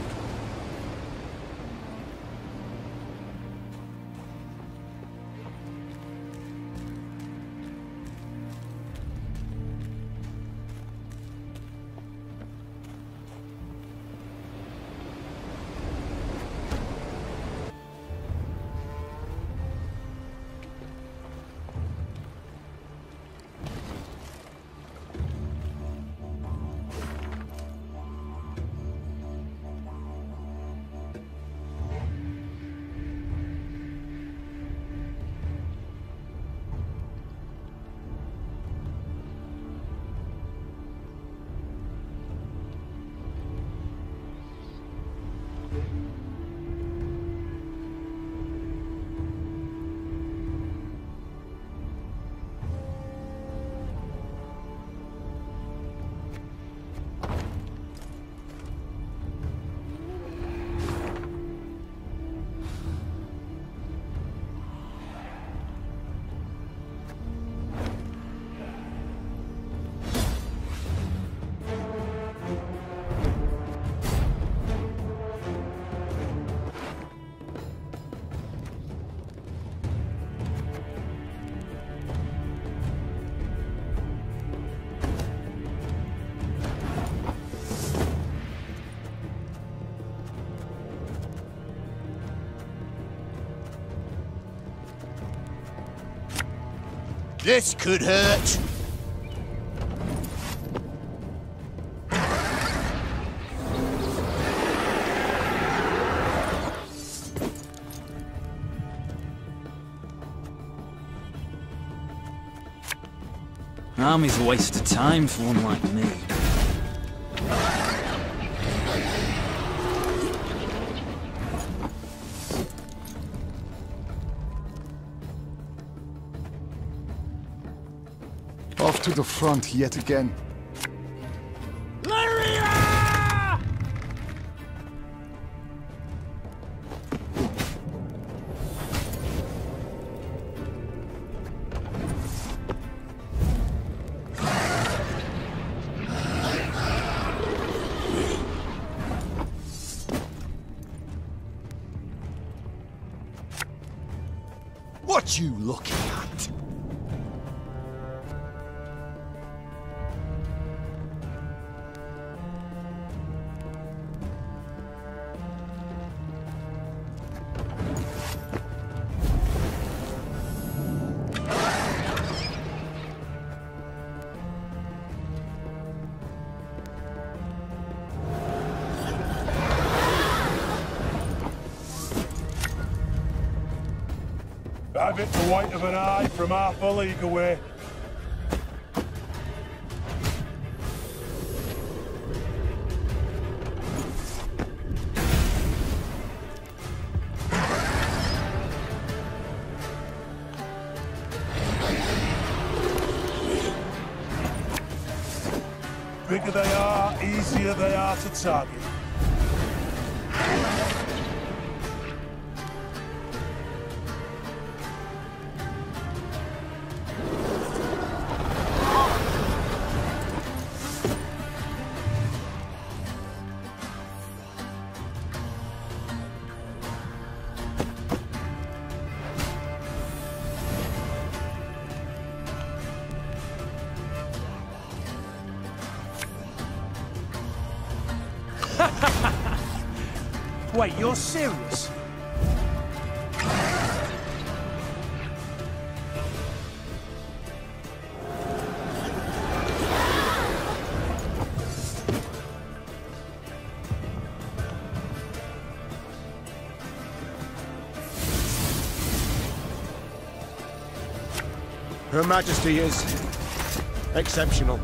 This could hurt. Army's a waste of time for one like me. Off to the front yet again. What you looking at? Have it the white of an eye from half a league away. Bigger they are, easier they are to target. Wait, you're serious? Her Majesty is exceptional.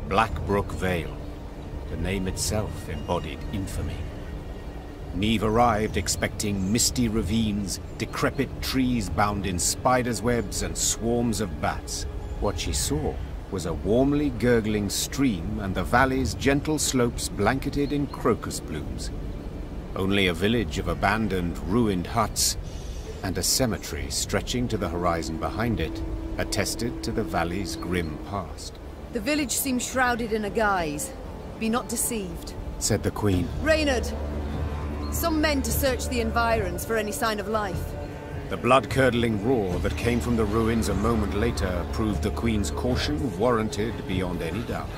Blackbrook Vale. The name itself embodied infamy. Neve arrived expecting misty ravines, decrepit trees bound in spiders' webs, and swarms of bats. What she saw was a warmly gurgling stream and the valley's gentle slopes blanketed in crocus blooms. Only a village of abandoned, ruined huts and a cemetery stretching to the horizon behind it attested to the valley's grim past. The village seems shrouded in a guise. Be not deceived, said the Queen. Reynard! Some men to search the environs for any sign of life. The blood-curdling roar that came from the ruins a moment later proved the Queen's caution warranted beyond any doubt.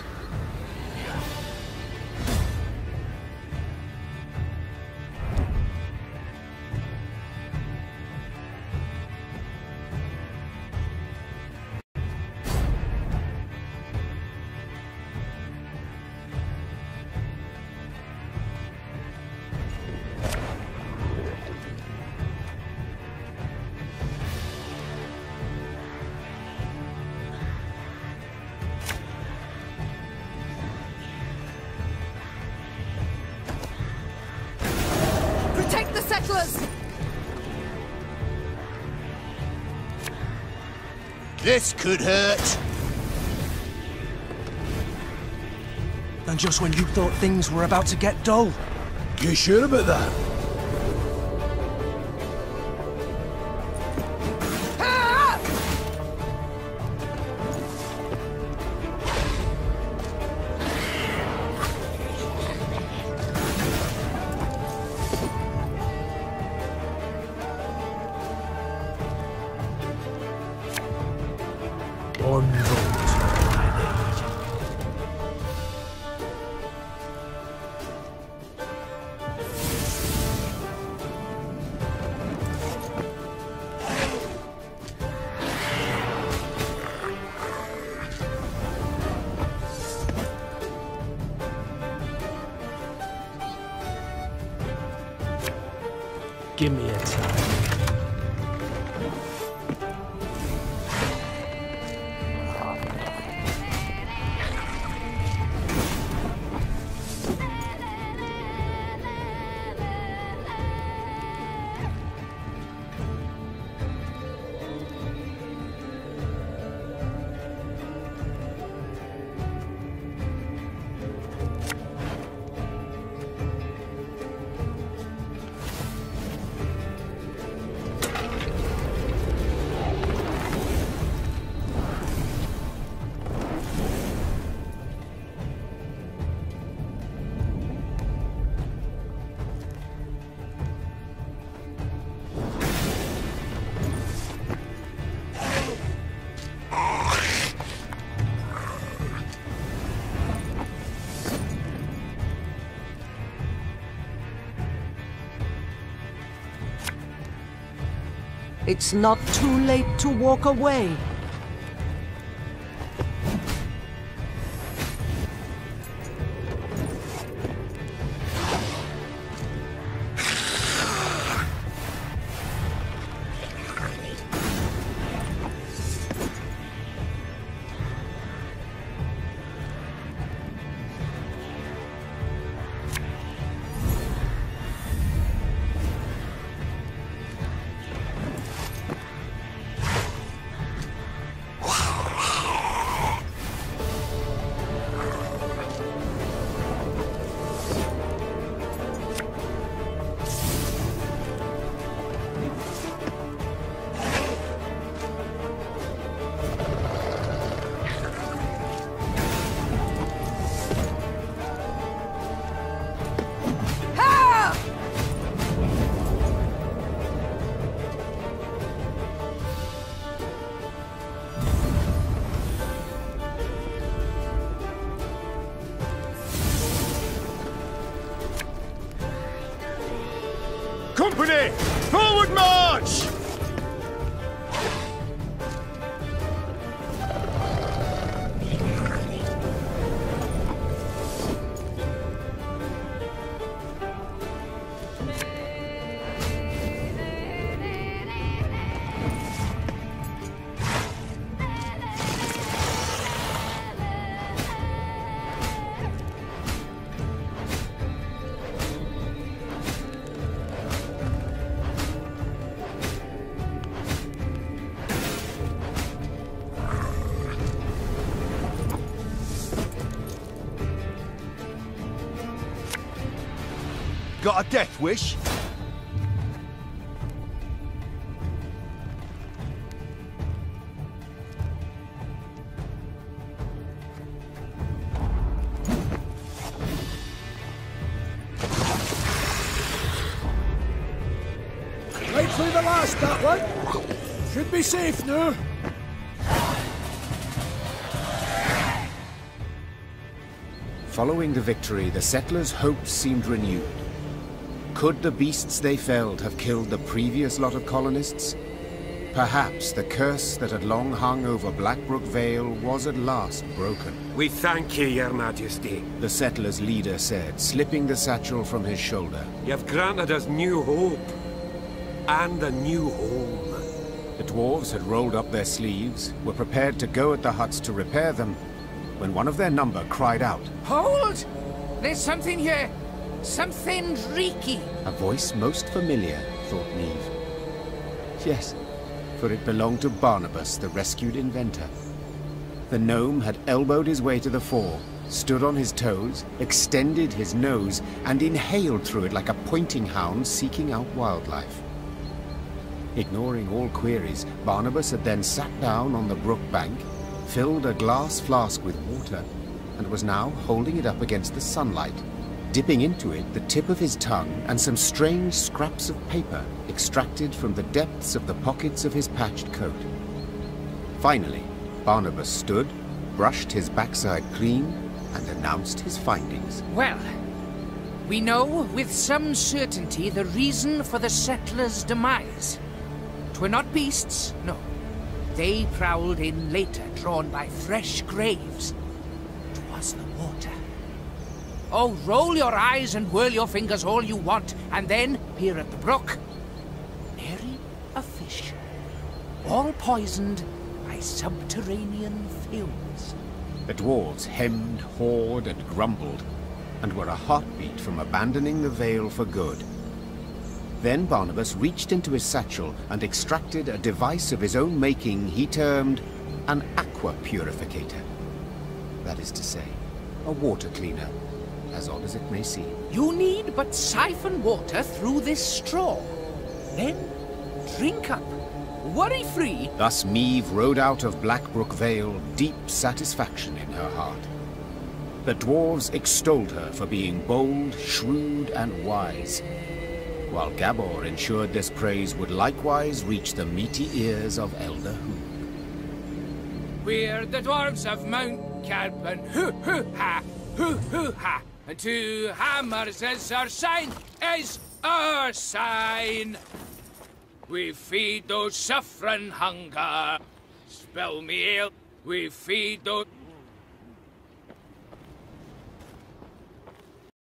Protect the settlers! This could hurt. And just when you thought things were about to get dull. You sure about that? Give me a time. It's not too late to walk away. Company! Forward march! Got a death wish? Right through the last, that one. Should be safe now. Following the victory, the settlers' hopes seemed renewed. Could the beasts they felled have killed the previous lot of colonists? Perhaps the curse that had long hung over Blackbrook Vale was at last broken. We thank you, Your Majesty. The settlers' leader said, slipping the satchel from his shoulder. You've granted us new hope. And a new home. The dwarves had rolled up their sleeves, were prepared to go at the huts to repair them, when one of their number cried out. Hold! There's something here. Something reeky. A voice most familiar, thought Neve. Yes, for it belonged to Barnabas, the rescued inventor. The gnome had elbowed his way to the fore, stood on his toes, extended his nose, and inhaled through it like a pointing hound seeking out wildlife. Ignoring all queries, Barnabas had then sat down on the brook bank, filled a glass flask with water, and was now holding it up against the sunlight, dipping into it the tip of his tongue and some strange scraps of paper extracted from the depths of the pockets of his patched coat. Finally, Barnabas stood, brushed his backside clean, and announced his findings. Well, we know with some certainty the reason for the settlers' demise. 'Twere not beasts, no. They prowled in later, drawn by fresh graves. 'Twas the water. Oh, roll your eyes and whirl your fingers all you want, and then peer at the brook. Nary a fish. All poisoned by subterranean fumes. The dwarves hemmed, hawed, and grumbled, and were a heartbeat from abandoning the Vale for good. Then Barnabas reached into his satchel and extracted a device of his own making he termed an aqua purificator. That is to say, a water cleaner, as odd as it may seem. You need but siphon water through this straw. Then drink up, worry-free. Thus Meve rode out of Blackbrook Vale, deep satisfaction in her heart. The dwarves extolled her for being bold, shrewd, and wise, while Gabor ensured this praise would likewise reach the meaty ears of Elder Hoog. We're the dwarves of Mount Carbon, hoo-hoo-ha, hoo-hoo-ha, and 2 hammers is our sign, is our sign. We feed those suffering hunger, spill me ale, we feed those...